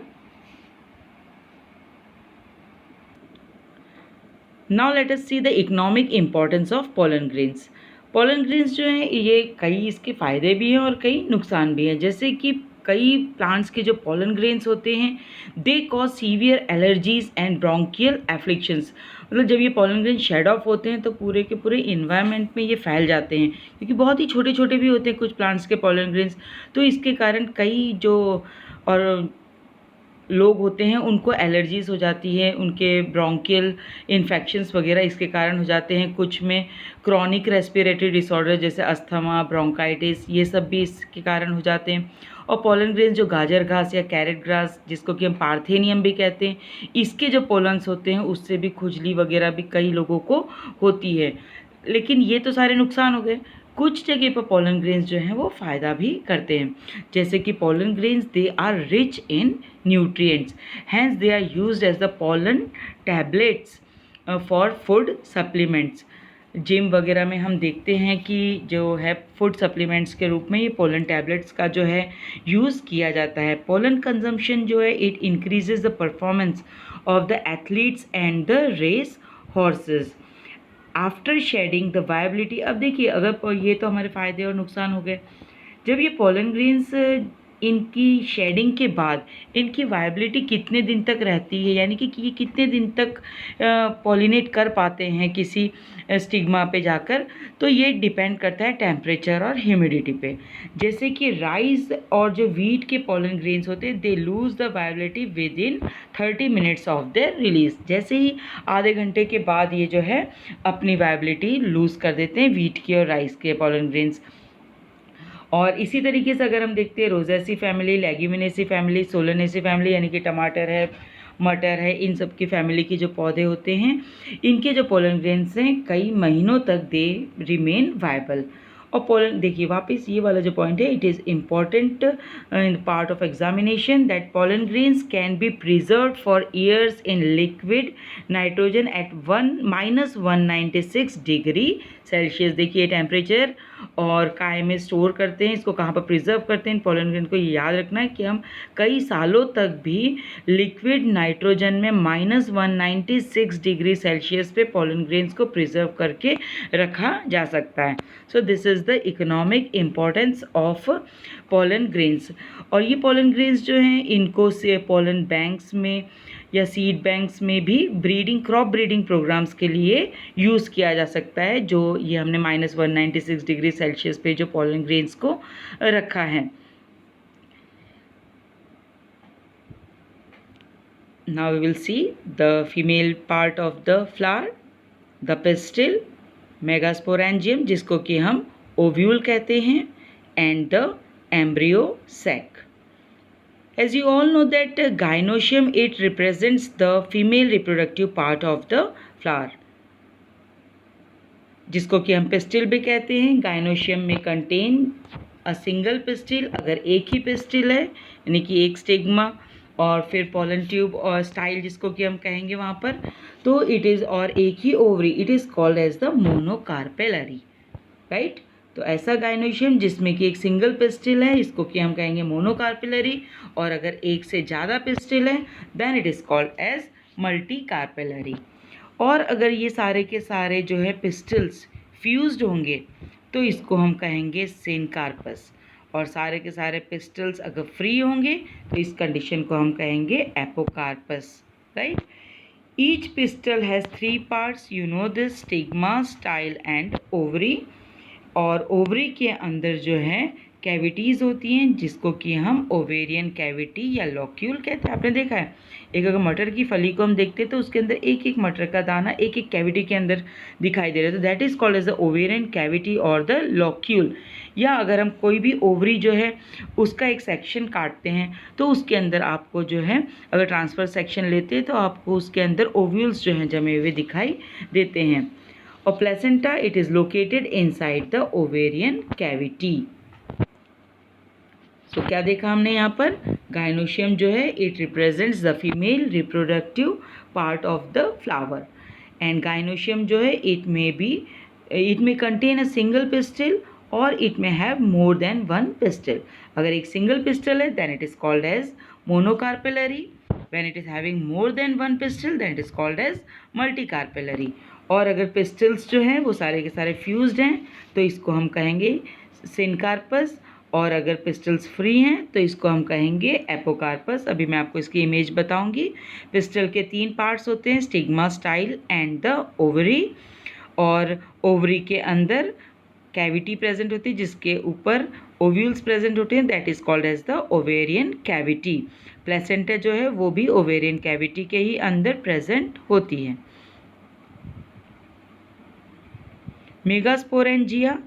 Now let us see the economic importance of pollen grains. Pollen grains जो हैं ये कई इसके फ़ायदे भी हैं और कई नुकसान भी हैं। जैसे कि कई प्लांट्स के जो पोलन ग्रेन्स होते हैं they cause severe allergies and bronchial afflictions. मतलब जब ये पोलन ग्रेन शेड ऑफ होते हैं तो पूरे के पूरे इन्वायरमेंट में ये फैल जाते हैं, क्योंकि बहुत ही छोटे छोटे भी होते हैं कुछ प्लांट्स के पोलन ग्रेन्स। तो इसके कारण कई जो और लोग होते हैं उनको एलर्जीज़ हो जाती है, उनके ब्रोंकियल इन्फेक्शंस वगैरह इसके कारण हो जाते हैं। कुछ में क्रॉनिक रेस्पिरेटरी डिसऑर्डर जैसे अस्थमा, ब्रोंकाइटिस, ये सब भी इसके कारण हो जाते हैं। और पोलन ग्रेन्स जो गाजर घास या कैरेट ग्रास, जिसको कि हम पार्थेनियम भी कहते हैं, इसके जो पोलन्स होते हैं उससे भी खुजली वगैरह भी कई लोगों को होती है। लेकिन ये तो सारे नुकसान हो गए। कुछ जगह पर पोलन ग्रेन्स जो हैं वो फ़ायदा भी करते हैं, जैसे कि pollen grains they are rich in nutrients, hence they are used as the pollen tablets for food supplements. Gym वगैरह में हम देखते हैं कि जो है फूड सप्लीमेंट्स के रूप में ये पोलन टैबलेट्स का जो है यूज़ किया जाता है। पोलन कंजम्पशन जो है it increases the performance of the athletes and the race horses after shedding the viability. अब देखिए, अगर ये तो हमारे फ़ायदे और नुकसान हो गए। जब ये पोलन ग्रेन्स इनकी शेडिंग के बाद इनकी वायबिलिटी कितने दिन तक रहती है, यानी कि ये कितने दिन तक पॉलिनेट कर पाते हैं किसी स्टिग्मा पे जाकर, तो ये डिपेंड करता है टेम्परेचर और ह्यूमिडिटी पे। जैसे कि राइस और जो वीट के पोलन ग्रेन्स होते हैं they lose the viability with in 30 minutes of their release. जैसे ही आधे घंटे के बाद ये जो है अपनी वायबिलिटी लूज़ कर देते हैं वीट की और राइस के पोलन ग्रेन्स। और इसी तरीके से अगर हम देखते हैं Rosaceae family, Leguminaceae family, Solanaceae family, यानी कि टमाटर है, मटर है, इन सब की फैमिली के जो पौधे होते हैं इनके जो पोलन ग्रेन्स हैं कई महीनों तक दे रिमेन वायबल। और पोलन देखिए वापस ये वाला जो पॉइंट है, it is important in part of examination that pollen grains can be preserve for years in liquid nitrogen eight -196 degree Celsius. देखिए टेम्परेचर और काय में स्टोर करते हैं, इसको कहाँ पर प्रिजर्व करते हैं। पोलन ग्रेन को ये याद रखना है कि हम कई सालों तक भी लिक्विड नाइट्रोजन में -196 डिग्री सेल्सियस पे पोलन ग्रेन्स को प्रिजर्व करके रखा जा सकता है। So this is the economic importance of pollen grains. और ये पोलन ग्रेन्स जो हैं इनको से पोलन बैंक्स में या सीड बैंक्स में भी ब्रीडिंग, क्रॉप ब्रीडिंग प्रोग्राम्स के लिए यूज़ किया जा सकता है, जो ये हमने -196 डिग्री सेल्सियस पे जो पोलन ग्रेन्स को रखा है। Now we will see the female part of the flower, the pistil, megasporangium जिसको कि हम ओव्यूल कहते हैं, and the embryo sac. As you all know that gynoecium it represents the female reproductive part of the flower, जिसको कि हम pistil भी कहते हैं। गाइनोशियम में कंटेन अ सिंगल पिस्टिल, अगर एक ही पिस्टिल है यानी कि एक स्टिग्मा, और फिर पोलन ट्यूब और स्टाइल जिसको कि हम कहेंगे वहाँ पर, तो इट इज़ और एक ही ovary, it is called as the monocarpellary, right. तो ऐसा गाइनोशियम जिसमें कि एक सिंगल पिस्टिल है इसको कि हम कहेंगे मोनोकार्पेलरी, और अगर एक से ज़्यादा पिस्टिल है then it is called as multicarpellary. और अगर ये सारे के सारे जो है पिस्टल्स फ्यूज्ड होंगे तो इसको हम कहेंगे सिनकार्पस, और सारे के सारे पिस्टल्स अगर फ्री होंगे तो इस कंडीशन को हम कहेंगे apocarpous, right. Each pistol has 3 parts, you know this, stigma, style and ovary. और ओवरी के अंदर जो है कैविटीज़ होती हैं जिसको कि हम ओवेरियन कैविटी या लॉक्यूल कहते हैं। आपने देखा है, एक अगर मटर की फली को हम देखते हैं तो उसके अंदर एक एक मटर का दाना एक एक कैविटी के अंदर दिखाई दे रहा है, तो that is called as the ovarian cavity और द लॉक्यूल। या अगर हम कोई भी ओवरी जो है उसका एक सेक्शन काटते हैं तो उसके अंदर आपको जो है, अगर ट्रांसफर सेक्शन लेते हैं तो आपको उसके अंदर ओव्यूल्स जो हैं जमे हुए दिखाई देते हैं। और placenta it is located inside the ovarian cavity. तो क्या देखा हमने यहाँ पर, गाइनोशियम जो है it represents the female reproductive part of the flower, and gynoecium जो है it may contain a single pistil और it may have more than one pistil. अगर एक सिंगल पिस्टल है then it is called as monocarpellary, when it is having more than one pistil then it is called as multicarpellary. और अगर pistols जो हैं वो सारे के सारे फ्यूज्ड हैं तो इसको हम कहेंगे सिनकार्पस, और अगर पिस्टल्स फ्री हैं तो इसको हम कहेंगे एपोकार्पस। अभी मैं आपको इसकी इमेज बताऊंगी। पिस्टल के 3 पार्ट्स होते हैं, stigma, style and the ovary. और ओवरी के अंदर कैविटी प्रेजेंट होती है जिसके ऊपर ओव्यूल्स प्रेजेंट होते हैं, that is called as the ovarian cavity. Placenta जो है वो भी ओवेरियन कैविटी के ही अंदर प्रेजेंट होती है। मेगास्पोरेंजिया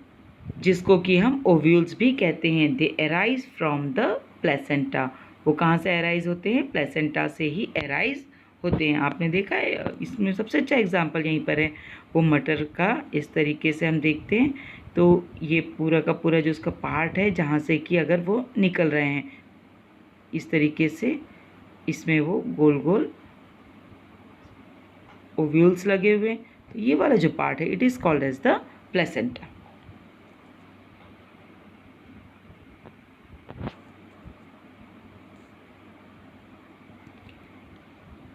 जिसको कि हम ओव्यूल्स भी कहते हैं, दे अराइज फ्रॉम द प्लेसेंटा। वो कहाँ से अराइज होते हैं, प्लेसेंटा से ही अराइज होते हैं। आपने देखा है, इसमें सबसे अच्छा एग्जांपल यहीं पर है वो मटर का। इस तरीके से हम देखते हैं तो ये पूरा का पूरा जो उसका पार्ट है जहाँ से कि अगर वो निकल रहे हैं इस तरीके से, इसमें वो गोल गोल ओव्यूल्स लगे हुए हैं, तो ये वाला जो पार्ट है it is called as the placenta.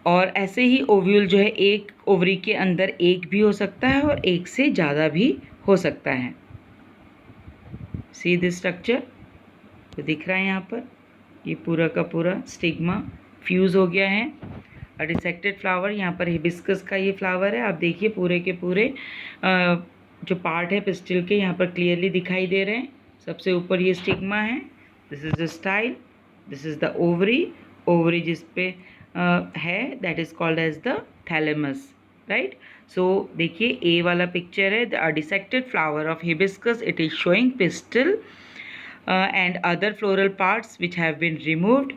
और ऐसे ही ओव्यूल जो है एक ओवरी के अंदर एक भी हो सकता है और एक से ज़्यादा भी हो सकता है। सी दिस स्ट्रक्चर तो दिख रहा है यहाँ पर, ये पूरा का पूरा स्टिग्मा फ्यूज़ हो गया है। डिसेक्टेड फ्लावर, यहाँ पर हिबिस्कस का ये फ्लावर है। आप देखिए पूरे के पूरे जो पार्ट है पिस्टिल के यहाँ पर क्लियरली दिखाई दे रहे हैं। सबसे ऊपर ये स्टिग्मा है, this is the style, this is the ovary. Ovary जिस पे है that is called as the thalamus, right. So देखिए ए वाला पिक्चर है, the dissected flower of hibiscus, it is showing pistil and other floral parts which have been removed.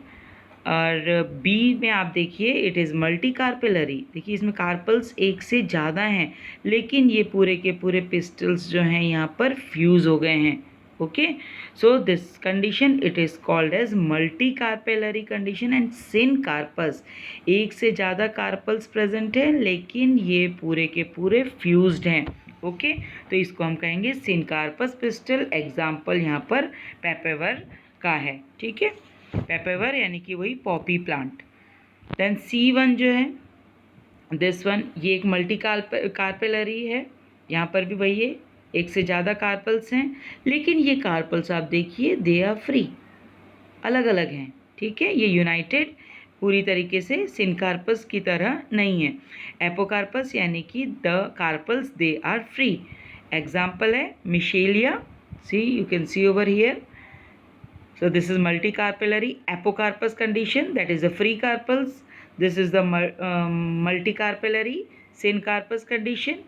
और B में आप देखिए इट इज़ मल्टी कार्पेलरी। देखिए इसमें carpals एक से ज़्यादा हैं लेकिन ये पूरे के पूरे पिस्टल्स जो हैं यहाँ पर फ्यूज़ हो गए हैं। Okay, so this condition it is called as multi carpellary condition and syncarpous. एक से ज़्यादा कार्पल्स प्रेजेंट हैं लेकिन ये पूरे के पूरे फ्यूज्ड हैं। ओके, तो इसको हम कहेंगे सिन कार्पस पिस्टल। एग्जाम्पल यहाँ पर पेपेवर का है, ठीक है, पेपेवर यानी कि वही पॉपी प्लांट। देन C1 जो है दिस वन, ये एक मल्टी कार्पेलरी है, यहाँ पर भी वही है, एक से ज़्यादा कार्पल्स हैं लेकिन ये कार्पल्स आप देखिए दे आर फ्री, अलग अलग हैं, ठीक है, ये यूनाइटेड पूरी तरीके से सिनकार्पस की तरह नहीं है। एपोकार्पस यानी कि the carpels they are free. Example है michelia, see you can see over here. So this is multicarpellary. Apocarpus condition, that is the free carpels. This is the multicarpellary syncarpus condition,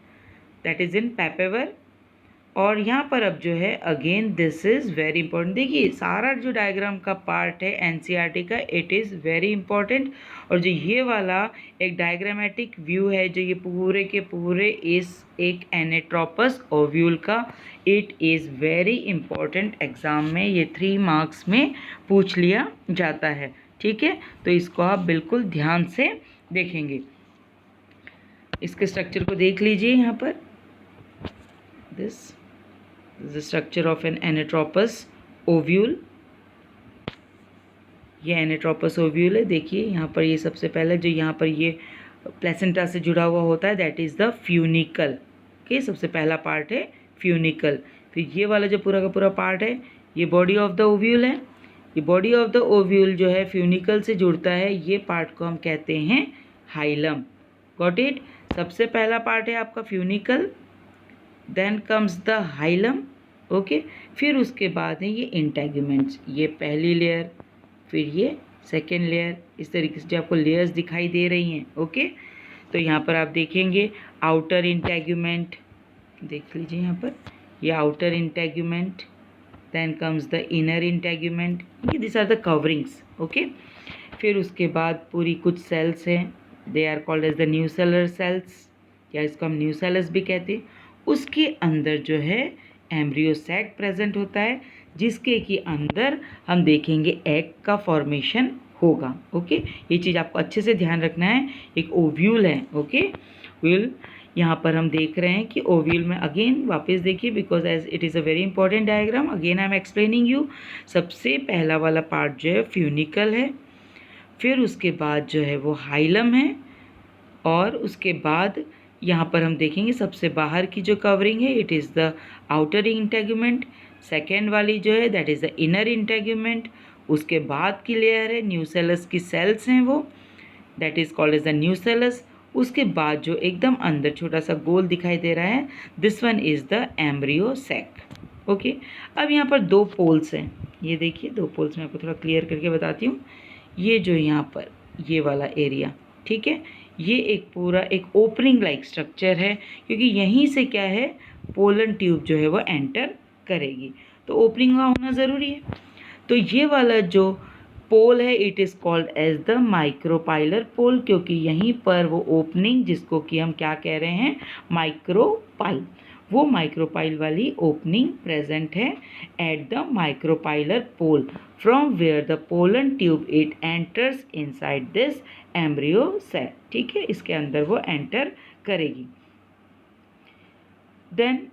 that is in papaver. और यहाँ पर अब जो है again this is very important. देखिए सारा जो diagram का पार्ट है एनसीईआरटी का इट इज़ वेरी इंपॉर्टेंट। और जो ये वाला एक डायग्रामेटिक व्यू है जो ये पूरे के पूरे इस एक एनेट्रोपस ओव्यूल का, it is very important. Exam में ये 3 मार्क्स में पूछ लिया जाता है, ठीक है, तो इसको आप बिल्कुल ध्यान से देखेंगे। इसके स्ट्रक्चर को देख लीजिए यहाँ पर, this the structure of an anatropous ovule। ये anatropous ovule है। देखिए यहाँ पर ये सबसे पहले जो यहाँ पर ये प्लेसेंटा से जुड़ा हुआ होता है that is the funicle. Okay, सबसे पहला पार्ट है फ्यूनिकल। फिर ये वाला जो पूरा का पूरा पार्ट है ये बॉडी ऑफ द ओव्यूल है। ये बॉडी ऑफ द ओव्यूल जो है फ्यूनिकल से जुड़ता है, ये पार्ट को हम कहते हैं हाइलम। Got it. सबसे पहला पार्ट है आपका funicle, then comes the hilum. Okay, फिर उसके बाद है ये इंटेगुमेंट्स, ये पहली लेयर, फिर ये सेकेंड लेयर, इस तरीके से जो आपको लेयर्स दिखाई दे रही हैं। ओके, तो यहाँ पर आप देखेंगे आउटर इंटेगुमेंट, देख लीजिए यहाँ पर ये outer integument, then comes the inner integument, ये this are the coverings. Okay, फिर उसके बाद पूरी कुछ सेल्स हैं, they are called as the nucellar cells, या इसको हम न्यूसेलस भी कहते हैं। उसके अंदर जो है एम्ब्रियो सैक प्रेजेंट होता है, जिसके कि अंदर हम देखेंगे एग का फॉर्मेशन होगा। ओके, ये चीज़ आपको अच्छे से ध्यान रखना है। एक ओव्यूल है। ओके, ओव्यूल यहाँ पर हम देख रहे हैं कि ओव्यूल में अगेन वापस देखिए, because as it is a very important diagram, again I am explaining you. सबसे पहला वाला पार्ट जो है फ्यूनिकल है, फिर उसके बाद जो है वो हाइलम है, और उसके बाद यहाँ पर हम देखेंगे सबसे बाहर की जो कवरिंग है it is the outer integument, second वाली जो है that is the inner integument, उसके बाद की लेयर है न्यूसेलस की सेल्स हैं वो, that is called as the nucellus. उसके बाद जो एकदम अंदर छोटा सा गोल दिखाई दे रहा है, this one is the embryo sac. Okay, अब यहाँ पर दो पोल्स हैं, ये देखिए दो पोल्स, मैं आपको थोड़ा क्लियर करके बताती हूँ। ये जो यहाँ पर ये वाला एरिया, ठीक है, ये एक पूरा एक ओपनिंग लाइक स्ट्रक्चर है, क्योंकि यहीं से क्या है पोलन ट्यूब जो है वो एंटर करेगी, तो ओपनिंग का होना ज़रूरी है। तो ये वाला जो पोल है it is called as the micropylar pole, क्योंकि यहीं पर वो ओपनिंग जिसको कि हम क्या कह रहे हैं माइक्रोपाइल, वो माइक्रोपाइल वाली ओपनिंग प्रेजेंट है at the micropylar pole, from where the pollen tube it enters inside this embryo cell. ठीक है, इसके अंदर वो एंटर करेगी। Then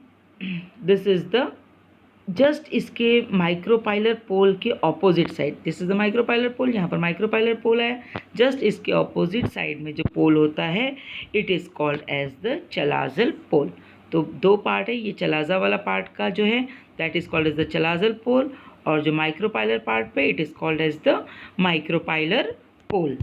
this is the just इसके माइक्रोपाइलर पोल के opposite side, this is the micropylar pole, यहाँ पर माइक्रोपाइलर पोल है, जस्ट इसके ऑपोजिट साइड में जो पोल होता है it is called as the chalazal pole. तो दो पार्ट है, ये चलाजा वाला पार्ट का जो है that is called as the chalazal pole, और जो माइक्रोपाइलर पार्ट पे it is called as the micropylar pole.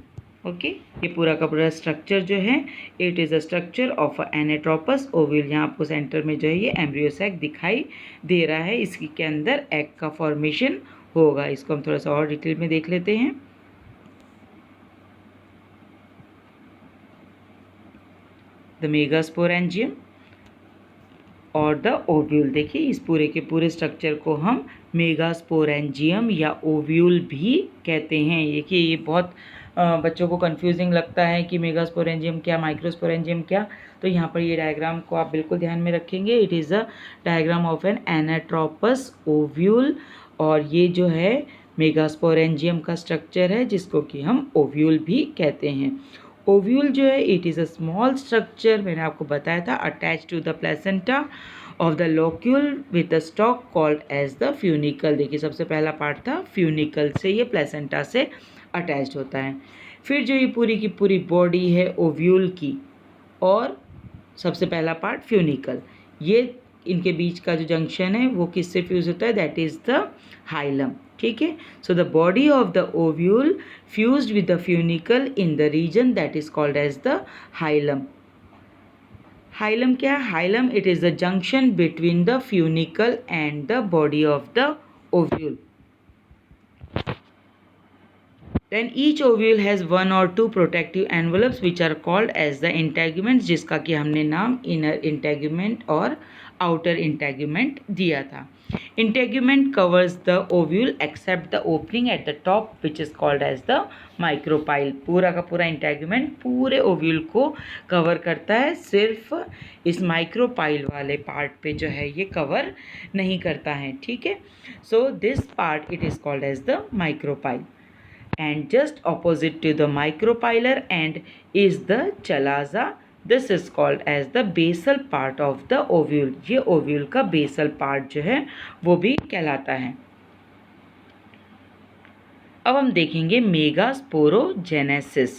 Okay, ये पूरा का पूरा स्ट्रक्चर जो है it is a structure of anatropous ovule. यहाँ आपको सेंटर में जो है ये एम्ब्रियो सैक दिखाई दे रहा है, इसके के अंदर एग का फॉर्मेशन होगा। इसको हम थोड़ा सा और डिटेल में देख लेते हैं। द मेगास्पोरेंजियम और द ओव्यूल, देखिए इस पूरे के पूरे स्ट्रक्चर को हम मेगास्पोरेंजियम या ओव्यूल भी कहते हैं। देखिए ये बहुत बच्चों को कंफ्यूजिंग लगता है कि मेगास्पोरेंजियम क्या, माइक्रोस्पोरेंजियम क्या, तो यहाँ पर ये डायग्राम को आप बिल्कुल ध्यान में रखेंगे। It is a diagram of an anatropous ovule, और ये जो है मेगास्पोरेंजियम का स्ट्रक्चर है जिसको कि हम ओव्यूल भी कहते हैं। ओव्यूल जो है it is a small structure, मैंने आपको बताया था, attach to the placenta of the locule with a stalk called as the funicle. देखिए सबसे पहला पार्ट था फ्यूनिकल से, ये प्लेसेंटा से अटैच्ड होता है। फिर जो ये पूरी की पूरी बॉडी है ओव्यूल की, और सबसे पहला पार्ट फ्यूनिकल, ये इनके बीच का जो जंक्शन है वो किससे फ्यूज होता है, दैट इज़ द हाइलम। ठीक है, so the body of the ovule fused with the funicle in the region that is called as the hilum. Hilum क्या है? Hilum it is the junction between the funicle and the body of the ovule. Then each ovule has one or two protective envelopes which are called as the integuments, जिसका कि हमने नाम inner integument और outer integument दिया था। Integument covers the ovule except the opening at the top which is called as the micropyle। पूरा का पूरा integument पूरे ovule को कवर करता है, सिर्फ इस micropyle वाले पार्ट पे जो है ये कवर नहीं करता है। ठीक है, so this part it is called as the micropyle, and just opposite to the micropylar end is the chalaza. This is called as the basal part of the ovule। ये ovule का basal part जो है वो भी कहलाता है। अब हम देखेंगे megasporogenesis.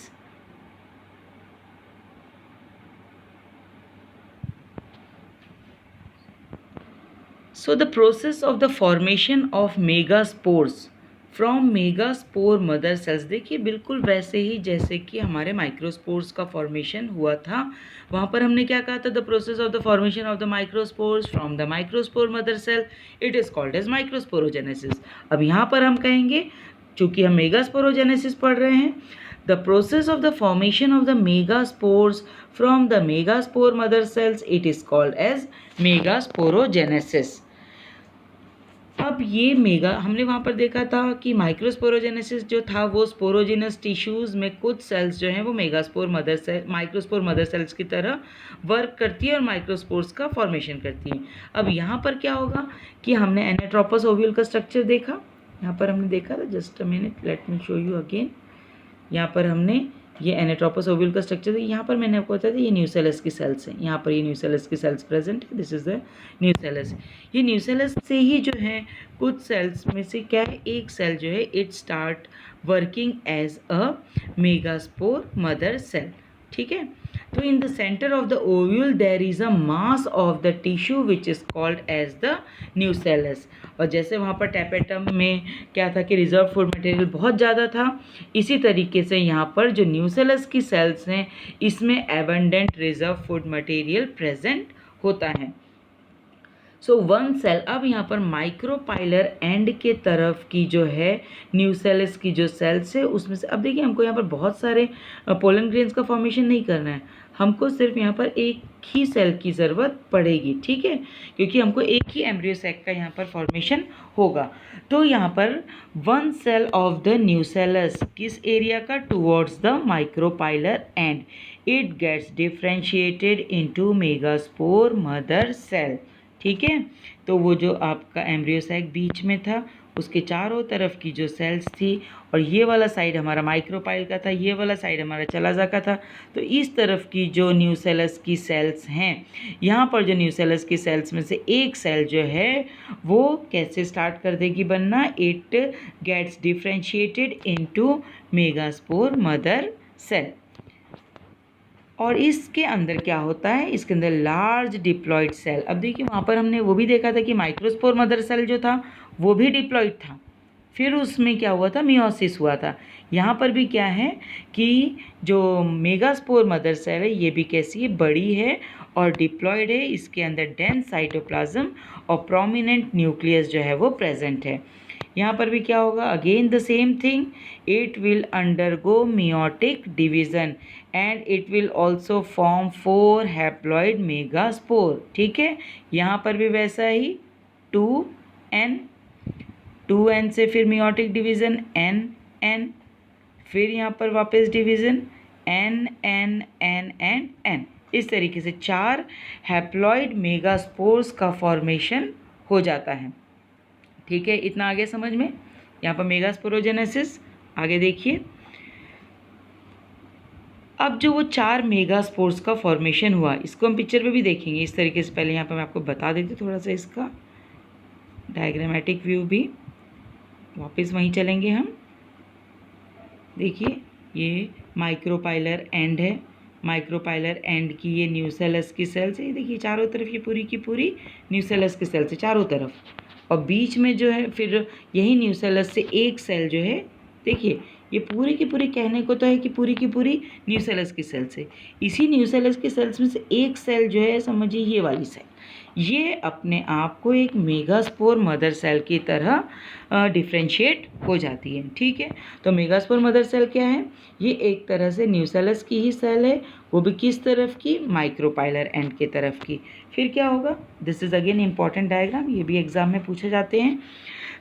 So the process of the formation of megaspores from megaspore mother cells. देखिए बिल्कुल वैसे ही जैसे कि हमारे माइक्रोस्पोर्स का फॉर्मेशन हुआ था, वहाँ पर हमने क्या कहा था, the process of the formation of the microspores from the microspore mother cell it is called as microsporogenesis. अब यहाँ पर हम कहेंगे, चूँकि हम मेगास्पोरोजेनेसिस पढ़ रहे हैं, the process of the formation of the megaspores from the megaspore mother cells, it is called as megasporogenesis। अब ये मेगा हमने वहाँ पर देखा था कि माइक्रोस्पोरोजेनेसिस जो था वो स्पोरोजिनस टिश्यूज़ में कुछ सेल्स जो हैं वो megaspore mother cell microspore mother cells की तरह वर्क करती है और माइक्रोस्पोर्स का फॉर्मेशन करती हैं। अब यहाँ पर क्या होगा कि हमने एनाट्रोपस ओव्यूल का स्ट्रक्चर देखा, यहाँ पर हमने देखा था, just a minute let me show you again. यहाँ पर हमने ये एनाट्रोपस ओव्यूल का स्ट्रक्चर है, यहाँ पर मैंने आपको बताया था ये न्यूसेलस की सेल्स हैं, यहाँ पर ये न्यूसेलस की सेल्स प्रेजेंट है, दिस इज़ द न्यूसेलस। ये न्यूसेलस से ही जो है कुछ सेल्स में से क्या है, एक सेल जो है it start working as a megaspore mother cell, ठीक है। तो in the centre of the ovule there is a mass of the tissue which is called as the nucellus. और जैसे वहाँ पर टैपेटम में क्या था कि रिजर्व फूड मटेरियल बहुत ज़्यादा था, इसी तरीके से यहाँ पर जो न्यूसेलस की सेल्स हैं इसमें abundant reserve food material present होता है। सो वन सेल, अब यहाँ पर माइक्रोपाइलर एंड के तरफ की जो है न्यूसेलस की जो सेल्स है उसमें से, अब देखिए हमको यहाँ पर बहुत सारे पोलन ग्रेन्स का फॉर्मेशन नहीं करना है, हमको सिर्फ यहाँ पर एक ही सेल की ज़रूरत पड़ेगी, ठीक है, क्योंकि हमको एक ही एम्ब्रियो सैक का यहाँ पर फॉर्मेशन होगा। तो यहाँ पर one cell of the nucellus किस एरिया का, towards the micropylar end, it gets differentiated into megaspore mother cell, ठीक है। तो वो जो आपका एम्ब्रियो सैक बीच में था उसके चारों तरफ की जो सेल्स थी, और ये वाला साइड हमारा माइक्रोपाइल का था, ये वाला साइड हमारा चलाजा का था, तो इस तरफ की जो न्यूसेलस की सेल्स हैं, यहाँ पर जो न्यूसेलस की सेल्स में से एक सेल जो है वो कैसे स्टार्ट कर देगी बनना, it gets differentiated into megaspore mother cell. और इसके अंदर क्या होता है, इसके अंदर लार्ज डिप्लॉइड सेल। अब देखिए वहाँ पर हमने वो भी देखा था कि माइक्रोस्पोर मदर सेल जो था वो भी डिप्लॉइड था, फिर उसमें क्या हुआ था, मियोसिस हुआ था। यहाँ पर भी क्या है कि जो मेगास्पोर मदर सेल है ये भी कैसी है, बड़ी है और डिप्लॉइड है, इसके अंदर डेंस साइटोप्लाज्म और प्रोमिनेंट न्यूक्लियस जो है वो प्रेजेंट है। यहाँ पर भी क्या होगा, again the same thing, it will undergo meiotic division and it will also form 4 haploid megaspore, ठीक है। यहाँ पर भी वैसा ही 2n से फिर मियोटिक डिवीजन n, फिर यहाँ पर वापस डिवीजन n, इस तरीके से 4 हैप्लॉइड मेगास्पोर्स का फॉर्मेशन हो जाता है, ठीक है। इतना आगे समझ में, यहाँ पर मेगास्पोरोजेनेसिस। आगे देखिए, अब जो वो 4 मेगास्पोर्स का फॉर्मेशन हुआ इसको हम पिक्चर पे भी देखेंगे इस तरीके से। पहले यहाँ पर मैं आपको बता देती हूँ थोड़ा सा इसका डायग्रामेटिक व्यू भी, वापस वहीं चलेंगे हम। देखिए ये माइक्रोपाइलर एंड है, माइक्रोपाइलर एंड की ये न्यूसेलस की सेल्स है, देखिए चारों तरफ ये पूरी की पूरी न्यूसेलस की सेल्स है चारों तरफ, और बीच में जो है फिर यही न्यूसेलस से एक सेल जो है, देखिए ये पूरी की पूरी, कहने को तो है कि पूरी की पूरी न्यूसेलस की सेल्स है, इसी न्यूसेलस की सेल्स में से एक सेल जो है, समझिए ये वाली सेल, ये अपने आप को एक मेगास्पोर मदर सेल की तरह डिफ्रेंशिएट हो जाती है, ठीक है। तो मेगास्पोर मदर सेल क्या है, ये एक तरह से न्यूसेलस की ही सेल है, वो भी किस तरफ की, माइक्रोपाइलर एंड के तरफ की। फिर क्या होगा, this is again important diagram, ये भी एग्जाम में पूछे जाते हैं।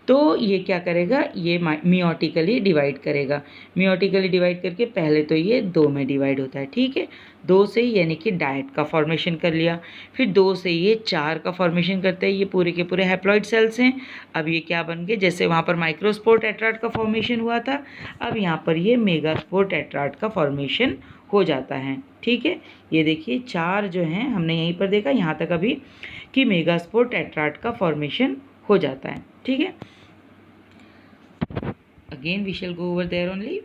तो ये क्या करेगा, ये मियोटिकली डिवाइड करेगा, मियोटिकली डिवाइड करके पहले तो ये 2 में डिवाइड होता है, ठीक है, 2 से यानी कि डायट का फॉर्मेशन कर लिया, फिर 2 से ये 4 का फॉर्मेशन करते हैं, ये पूरे के पूरे हैप्लॉइड सेल्स हैं। अब ये क्या बन गए, जैसे वहाँ पर माइक्रोस्पोर टेट्राड का फॉर्मेशन हुआ था, अब यहाँ पर ये मेगास्पोर टेट्राड का फॉर्मेशन हो जाता है, ठीक है। ये देखिए 4 जो हैं हमने यहीं पर देखा यहाँ तक अभी कि मेगास्पोर टेट्राड का फॉर्मेशन हो जाता है, ठीक है। Again we shall go over there only.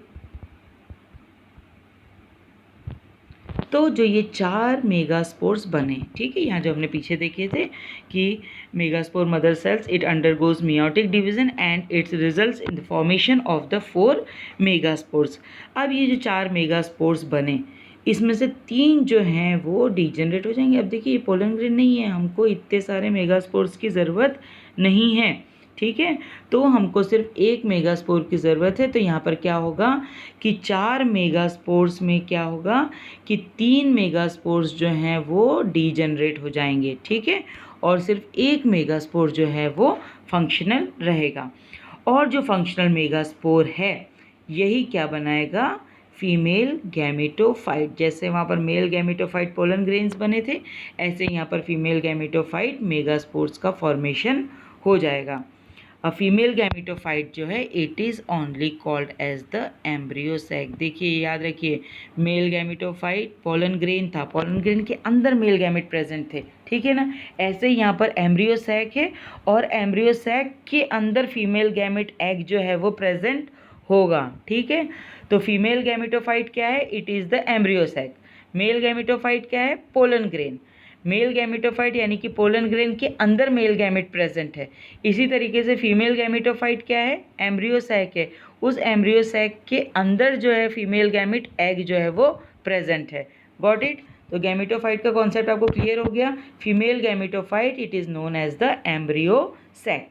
तो जो ये 4 मेगास्पोर्स बने, ठीक है, यहाँ जो हमने पीछे देखे थे कि megaspore mother cells it undergoes meiotic division and it's results in the formation of the 4 megaspores. अब ये जो 4 मेगास्पोर्स बने, इसमें से 3 जो हैं वो डीजनरेट हो जाएंगे। अब देखिए ये पोलन ग्रेन नहीं है, हमको इतने सारे मेगास्पोर्स की ज़रूरत नहीं है, ठीक है, तो हमको सिर्फ 1 मेगास्पोर की ज़रूरत है। तो यहाँ पर क्या होगा कि 4 मेगास्पोर्स में क्या होगा कि 3 मेगास्पोर्स जो हैं वो डीजनरेट हो जाएंगे, ठीक है, और सिर्फ 1 मेगास्पोर जो है वो फंक्शनल रहेगा। और जो फंक्शनल मेगास्पोर है यही क्या बनाएगा, फीमेल गैमेटोफाइट। जैसे वहाँ पर मेल गैमेटोफाइट पोलन ग्रेन्स बने थे, ऐसे यहाँ पर फीमेल गैमेटोफाइट मेगास्पोर्स का फॉर्मेशन हो जाएगा। फीमेल गैमेटोफाइट जो है it is only called as the embryo sac. देखिए याद रखिए, मेल गैमेटोफाइट पोलन ग्रेन था, पोलन ग्रेन के अंदर मेल गैमेट प्रेजेंट थे, ठीक है ना। ऐसे ही यहाँ पर एम्ब्रियो सैक है और एम्ब्रियो सैक के अंदर फीमेल गैमेट एग जो है वो प्रेजेंट होगा, ठीक है। तो फीमेल गैमेटोफाइट क्या है, it is the embryo sac. Male gametophyte क्या है, पोलन ग्रेन। मेल गैमेटोफाइट यानी कि पोलन ग्रेन के अंदर मेल गैमेट प्रेजेंट है। इसी तरीके से फीमेल गैमेटोफाइट क्या है, एम्ब्रियो सैक है, उस एम्ब्रियो सैक के अंदर जो है फीमेल गैमेट एग जो है वो प्रेजेंट है। Got it. तो गैमेटोफाइट का कॉन्सेप्ट आपको क्लियर हो गया। Female gametophyte it is known as the embryo sac.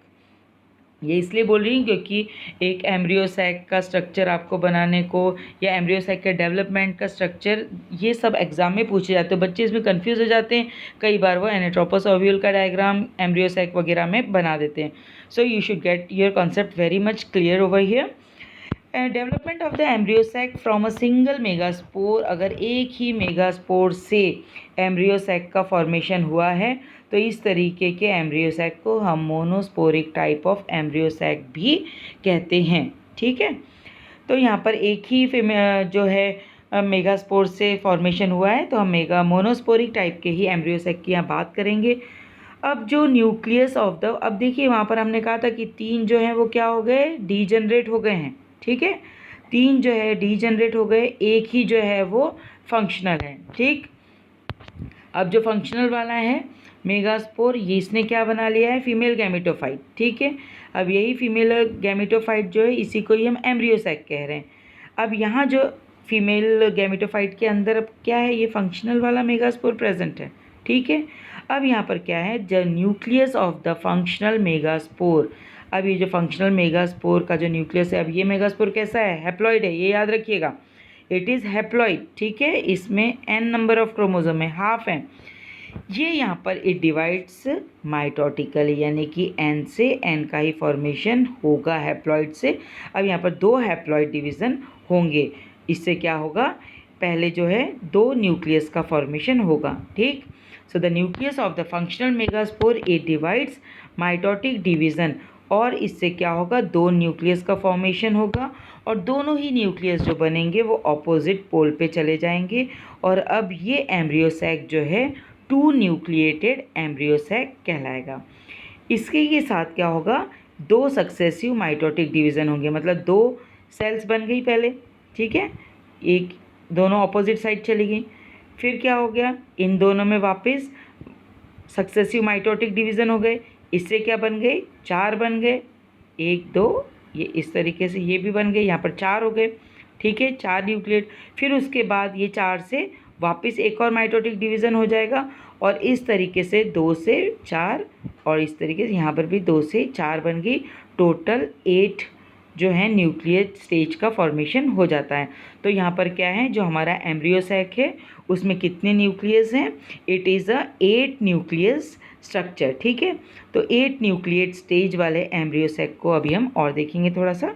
ये इसलिए बोल रही हूँ क्योंकि एक एम्ब्रियो सैक का स्ट्रक्चर आपको बनाने को या एम्ब्रियो सैक के डेवलपमेंट का स्ट्रक्चर ये सब एग्जाम में पूछे जाते हैं। बच्चे इसमें कंफ्यूज हो जाते हैं, कई बार वो एनाट्रोपस ओव्यूल का डायग्राम एम्ब्रियो सैक वगैरह में बना देते हैं। So you should get your concept very much clear over here. Development of the embryo sac from a single megaspore. अगर एक ही मेगास्पोर से एम्ब्रियो सैक का फॉर्मेशन हुआ है तो इस तरीके के एम्ब्रियो सैक को हम monosporic type of embryo sac भी कहते हैं, ठीक है। तो यहाँ पर एक ही जो है मेगास्पोर से फॉर्मेशन हुआ है तो हम मोनोस्पोरिक टाइप के ही एम्ब्रियो सैक की यहाँ बात करेंगे। अब जो न्यूक्लियस ऑफ द, अब देखिए वहाँ पर हमने कहा था कि 3 जो हैं वो क्या हो गए, डीजनरेट हो गए हैं, ठीक है। 3 जो है डीजनरेट हो गए, एक ही जो है वो फंक्शनल है, ठीक। अब जो फंक्शनल वाला है मेगास्पोर, ये इसने क्या बना लिया है, फीमेल गैमेटोफाइट, ठीक है। अब यही फीमेल गैमेटोफाइट जो है इसी को ही हम एम्ब्रियो सैक कह रहे हैं। अब यहाँ जो फीमेल गैमेटोफाइट के अंदर अब क्या है, ये फंक्शनल वाला मेगास्पोर प्रेजेंट है, ठीक है। अब यहाँ पर क्या है, the nucleus of the functional megaspore. अब ये जो फंक्शनल मेगास्पोर का जो न्यूक्लियस है, अब ये मेगास्पोर कैसा है, हैप्लॉइड है, ये याद रखिएगा, इट इज़ हैप्लॉइड, ठीक है। इसमें n नंबर ऑफ क्रोमोसोम है, हाफ है। ये यहाँ पर इट डिवाइड्स माइटोटिकली, यानी कि n से n का ही फॉर्मेशन होगा हैप्लॉइड से। अब यहाँ पर 2 हैप्लॉइड डिवीज़न होंगे, इससे क्या होगा, पहले जो है 2 न्यूक्लियस का फॉर्मेशन होगा, ठीक। So the nucleus of the functional megaspore it divides mitotic division, और इससे क्या होगा, 2 न्यूक्लियस का फॉर्मेशन होगा और दोनों ही न्यूक्लियस जो बनेंगे वो ऑपोजिट पोल पे चले जाएंगे। और अब ये एम्ब्रियो सैक जो है 2 न्यूक्लिएटेड एम्ब्रियो सैक कहलाएगा। इसके के साथ क्या होगा, 2 सक्सेसिव माइटोटिक डिवीज़न होंगे, मतलब 2 सेल्स बन गई पहले, ठीक है, एक दोनों ऑपोजिट साइड चली गई। फिर क्या हो गया, इन दोनों में वापस सक्सेसिव माइटोटिक डिवीज़न हो गए, इससे क्या बन गए, 4 बन गए, 1 2, ये इस तरीके से ये भी बन गए, यहाँ पर 4 हो गए, ठीक है, 4 न्यूक्लिएट। फिर उसके बाद ये 4 से वापस एक और माइटोटिक डिवीज़न हो जाएगा और इस तरीके से 2 से 4 और इस तरीके से यहाँ पर भी 2 से 4 बन गई, टोटल 8 जो है न्यूक्लियर स्टेज का फॉर्मेशन हो जाता है। तो यहाँ पर क्या है, जो हमारा एम्ब्रियो सैक है उसमें कितने न्यूक्लियस हैं, it is a 8 nucleus structure, ठीक है। तो 8 न्यूक्लिएट स्टेज वाले एम्ब्रियो सैक को अभी हम और देखेंगे थोड़ा सा।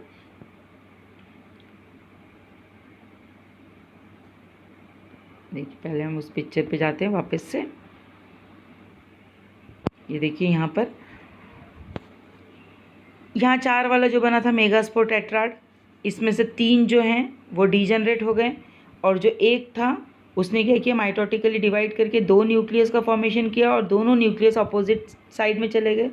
देखिए पहले हम उस पिक्चर पे जाते हैं वापस से। ये देखिए यहाँ पर, यहाँ 4 वाला जो बना था मेगास्पोर टेट्राड, इसमें से 3 जो हैं वो डीजनरेट हो गए और जो एक था उसने क्या किया, माइटोटिकली डिवाइड करके 2 न्यूक्लियस का फॉर्मेशन किया और दोनों न्यूक्लियस अपोजिट साइड में चले गए।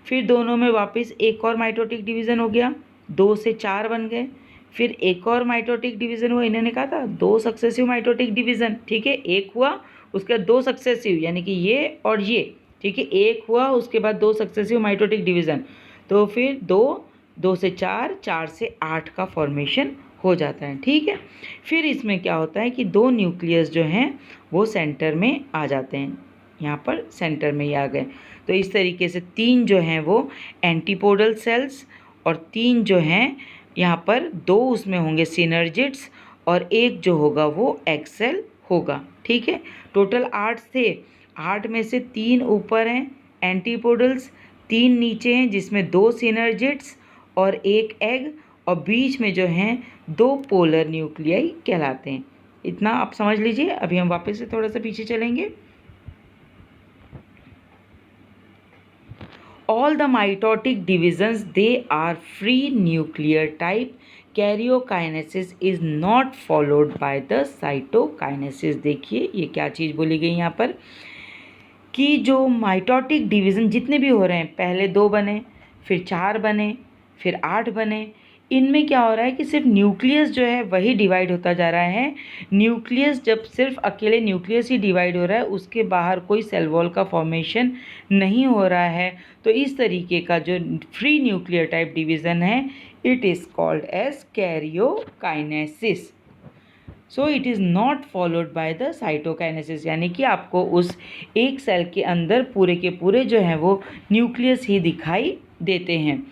फिर दोनों में वापस एक और माइटोटिक डिवीज़न हो गया, 2 से 4 बन गए। फिर एक और माइटोटिक डिवीज़न हुआ, इन्होंने कहा था 2 सक्सेसिव माइटोटिक डिवीज़न, ठीक है, एक हुआ उसके बाद 2 सक्सेसिव यानी कि ये और ये, ठीक है, एक हुआ उसके बाद 2 सक्सेसिव माइटोटिक डिवीज़न, तो फिर 2 से 4, 4 से 8 का फॉर्मेशन हो जाता है, ठीक है। फिर इसमें क्या होता है कि 2 न्यूक्लियस जो हैं वो सेंटर में आ जाते हैं, यहाँ पर सेंटर में ही आ गए। तो इस तरीके से 3 जो हैं वो एंटीपोडल सेल्स और 3 जो हैं यहाँ पर 2 उसमें होंगे सिनर्जिड्स और एक जो होगा वो एग सेल होगा, ठीक है। टोटल 8 थे, 8 में से 3 ऊपर हैं एंटीपोडल्स, 3 नीचे हैं जिसमें 2 सिनर्जिड्स और एक एग, और बीच में जो हैं 2 पोलर न्यूक्लियाई कहलाते हैं। इतना आप समझ लीजिए। अभी हम वापस से थोड़ा सा पीछे चलेंगे। All the mitotic divisions, they are free nuclear type. Karyokinesis is not followed by the cytokinesis। देखिए ये क्या चीज़ बोली गई यहाँ पर कि जो माइटोटिक डिवीज़न जितने भी हो रहे हैं, पहले 2 बने, फिर 4 बने, फिर 8 बने, इनमें क्या हो रहा है कि सिर्फ न्यूक्लियस जो है वही डिवाइड होता जा रहा है। न्यूक्लियस जब सिर्फ अकेले न्यूक्लियस ही डिवाइड हो रहा है, उसके बाहर कोई सेल वॉल का फॉर्मेशन नहीं हो रहा है, तो इस तरीके का जो फ्री न्यूक्लियर टाइप डिवीज़न है, it is called as karyokinesis. So it is not followed by the cytokinesis, यानी कि आपको उस एक सेल के अंदर पूरे के पूरे जो हैं वो न्यूक्लियस ही दिखाई देते हैं।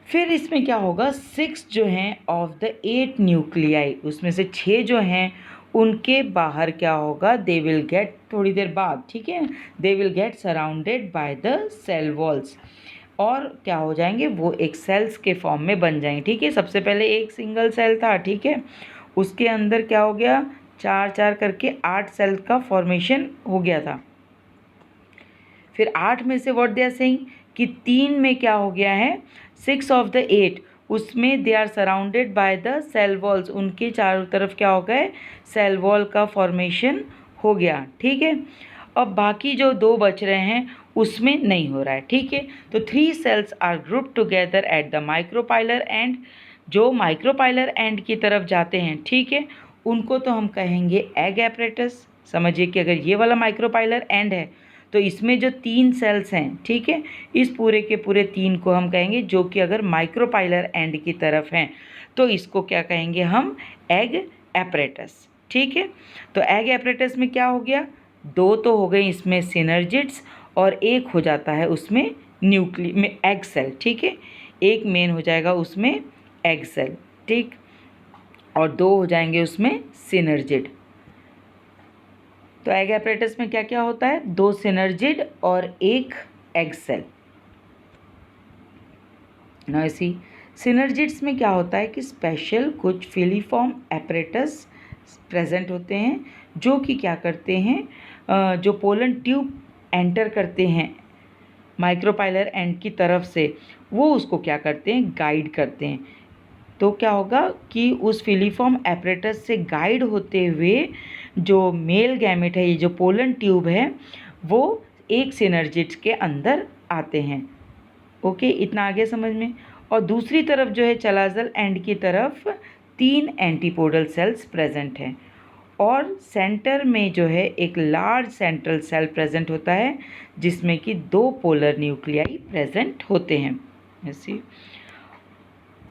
फिर इसमें क्या होगा, 6 जो हैं ऑफ द 8 न्यूक्लियाई, उसमें से 6 जो हैं उनके बाहर क्या होगा, दे विल गेट, थोड़ी देर बाद, ठीक है, they will get surrounded by the cell walls, और क्या हो जाएंगे, वो एक सेल्स के फॉर्म में बन जाएंगे, ठीक है। सबसे पहले एक सिंगल सेल था, ठीक है, उसके अंदर क्या हो गया, 4-4 करके 8 सेल का फॉर्मेशन हो गया था। फिर 8 में से व्हाट दे आर सेइंग कि 3 में क्या हो गया है, 6 ऑफ द 8 उसमें they are surrounded by the cell walls, उनके चारों तरफ क्या हो गए, सेल वॉल का फॉर्मेशन हो गया, ठीक है। अब बाकी जो 2 बच रहे हैं उसमें नहीं हो रहा है, ठीक है। तो 3 cells are group together at the micropylar end, जो माइक्रोपाइलर एंड की तरफ जाते हैं, ठीक है, उनको तो हम कहेंगे एग एपरेटस। समझिए कि अगर ये वाला माइक्रोपाइलर एंड है तो इसमें जो 3 सेल्स हैं, ठीक है, इस पूरे के पूरे 3 को हम कहेंगे, जो कि अगर माइक्रोपाइलर एंड की तरफ हैं तो इसको क्या कहेंगे हम, एग एपरेटस, ठीक है। तो एग एपरेटस में क्या हो गया, 2 तो हो गए इसमें सिनर्जिड्स और एक हो जाता है उसमें न्यूक्लियस में एग सेल, ठीक है, एक मेन हो जाएगा उसमें एग सेल, ठीक, और 2 हो जाएंगे उसमें सिनर्जिड। तो एग एपरेटस में क्या क्या होता है, 2 सिनर्जिड और एक एग सेल। ना इसी सिनर्जिड्स में क्या होता है कि स्पेशल कुछ फिलीफॉर्म एपरेटस प्रेजेंट होते हैं, जो कि क्या करते हैं, जो पोलन ट्यूब एंटर करते हैं माइक्रोपाइलर एंड की तरफ से, वो उसको क्या करते हैं, गाइड करते हैं। तो क्या होगा कि उस फिलीफॉर्म एपरेटस से गाइड होते हुए जो मेल गैमेट है, ये जो पोलन ट्यूब है, वो एक सिनर्जिड के अंदर आते हैं। ओके, इतना आगे समझ में। और दूसरी तरफ जो है चलाजल एंड की तरफ 3 एंटीपोडल सेल्स प्रेजेंट हैं, और सेंटर में जो है एक लार्ज सेंट्रल सेल प्रेजेंट होता है जिसमें कि 2 पोलर न्यूक्लियाई प्रेजेंट होते हैं। ऐसी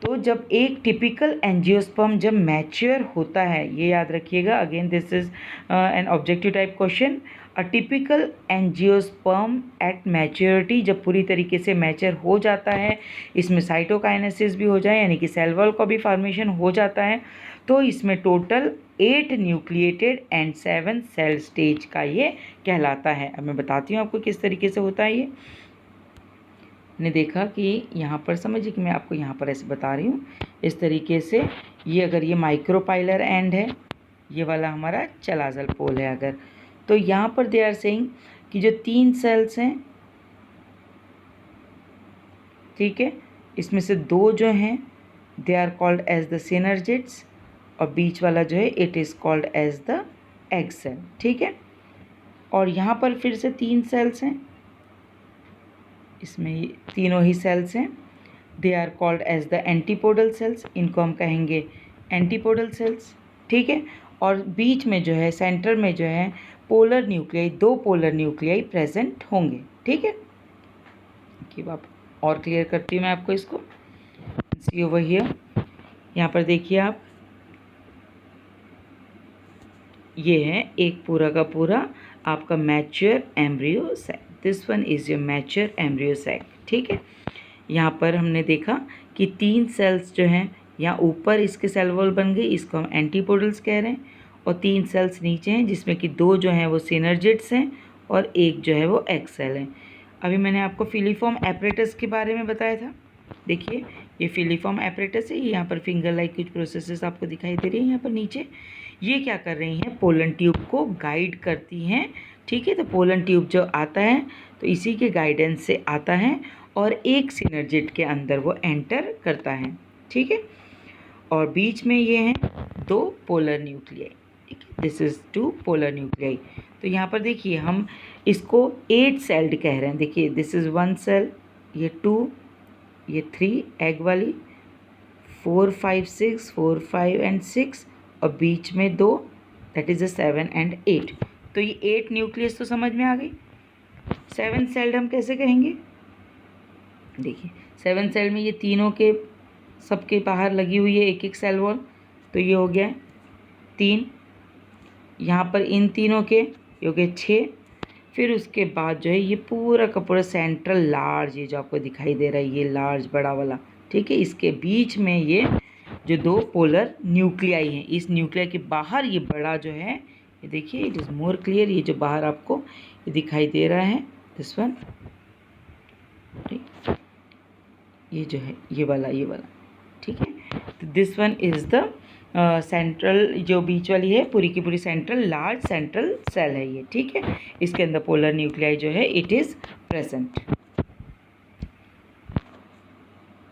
तो जब एक टिपिकल एंजियोस्पर्म जब मैच्योर होता है, ये याद रखिएगा, again this is an objective type question, a typical angiosperm at maturity, जब पूरी तरीके से मैच्योर हो जाता है, इसमें साइटोकाइनेसिस भी हो जाए यानी कि सेल वॉल का भी फॉर्मेशन हो जाता है, तो इसमें total 8 nucleated and 7 cell stage का ये कहलाता है। अब मैं बताती हूँ आपको किस तरीके से होता है ये। ने देखा कि यहाँ पर समझिए कि मैं आपको यहाँ पर ऐसे बता रही हूँ इस तरीके से, ये अगर ये माइक्रोपाइलर एंड है, ये वाला हमारा चलाजल पोल है अगर, तो यहाँ पर दे आर सेइंग कि जो 3 सेल्स हैं, ठीक है, इसमें से 2 जो हैं they are called as the synergids, और बीच वाला जो है it is called as the egg cell, ठीक है। और यहाँ पर फिर से 3 सेल्स हैं, इसमें तीनों ही सेल्स हैं, they are called as the antipodal cells, इनको हम कहेंगे एंटीपोडल सेल्स, ठीक है। और बीच में जो है, सेंटर में जो है polar nuclei, 2 polar nuclei present होंगे, ठीक है। कि आप और क्लियर करती हूँ मैं आपको इसको। सी ओवर हियर, यहाँ पर देखिए आप, ये है एक पूरा का पूरा आपका mature embryo sac. This one is your mature embryo sac, ठीक है। यहाँ पर हमने देखा कि 3 सेल्स जो हैं, यहाँ ऊपर इसके सेल वॉल बन गई, इसको हम एंटीपोडल्स कह रहे हैं, और 3 सेल्स नीचे हैं जिसमें कि 2 जो हैं वो सिनर्जिड्स हैं और 1 जो है वो एग सेल है। अभी मैंने आपको फिलीफॉर्म एपरेटस के बारे में बताया था। देखिए ये फिलीफॉर्म एपरेटस है, यहाँ पर फिंगर लाइक कुछ प्रोसेसेस आपको दिखाई दे रही हैं यहाँ पर नीचे। ये क्या कर रही हैं, पोलन ट्यूब को गाइड करती हैं, ठीक है। तो पोलन ट्यूब जो आता है तो इसी के गाइडेंस से आता है और एक सिनर्जिड के अंदर वो एंटर करता है, ठीक है। और बीच में ये हैं 2 पोलर न्यूक्लियाई, ठीक है। This is 2 polar nuclei. तो यहाँ पर देखिए हम इसको 8 सेल्ड कह रहे हैं। देखिए दिस इज़ 1 सेल, ये 2, ये 3 एग वाली, 4 5 6, 4 5 एंड 6, और बीच में 2, दैट इज़ 7 एंड 8। तो ये 8 न्यूक्लियस तो समझ में आ गई। 7 सेल्ड हम कैसे कहेंगे, देखिए 7 सेल में ये तीनों के सबके बाहर लगी हुई है एक एक सेल वॉल, तो ये हो गया 3। यहाँ पर इन तीनों के ये हो गए 6। फिर उसके बाद जो है ये पूरा का पूरा सेंट्रल लार्ज, ये जो आपको दिखाई दे रहा है ये लार्ज बड़ा वाला, ठीक है। इसके बीच में ये जो 2 पोलर न्यूक्लियाई हैं, इस न्यूक्लियाई के बाहर ये बड़ा जो है, ये देखिए इट इज़ मोर क्लियर, ये जो बाहर आपको ये दिखाई दे रहा है दिस वन, ठीक, ये जो है ये वाला, ठीक है। तो this one is the central, जो बीच वाली है पूरी की पूरी सेंट्रल लार्ज सेंट्रल सेल है ये, ठीक है। इसके अंदर पोलर न्यूक्लियाई जो है it is present.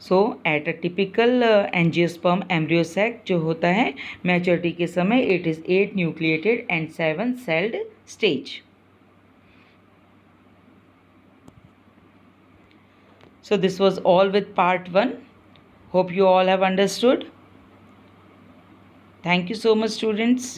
So at a typical angiosperm embryo sac जो होता है मैच्योरिटी के समय, it is 8 nucleated and 7 celled stage. So this was all with part 1. Hope you all have understood. Thank you so much, students.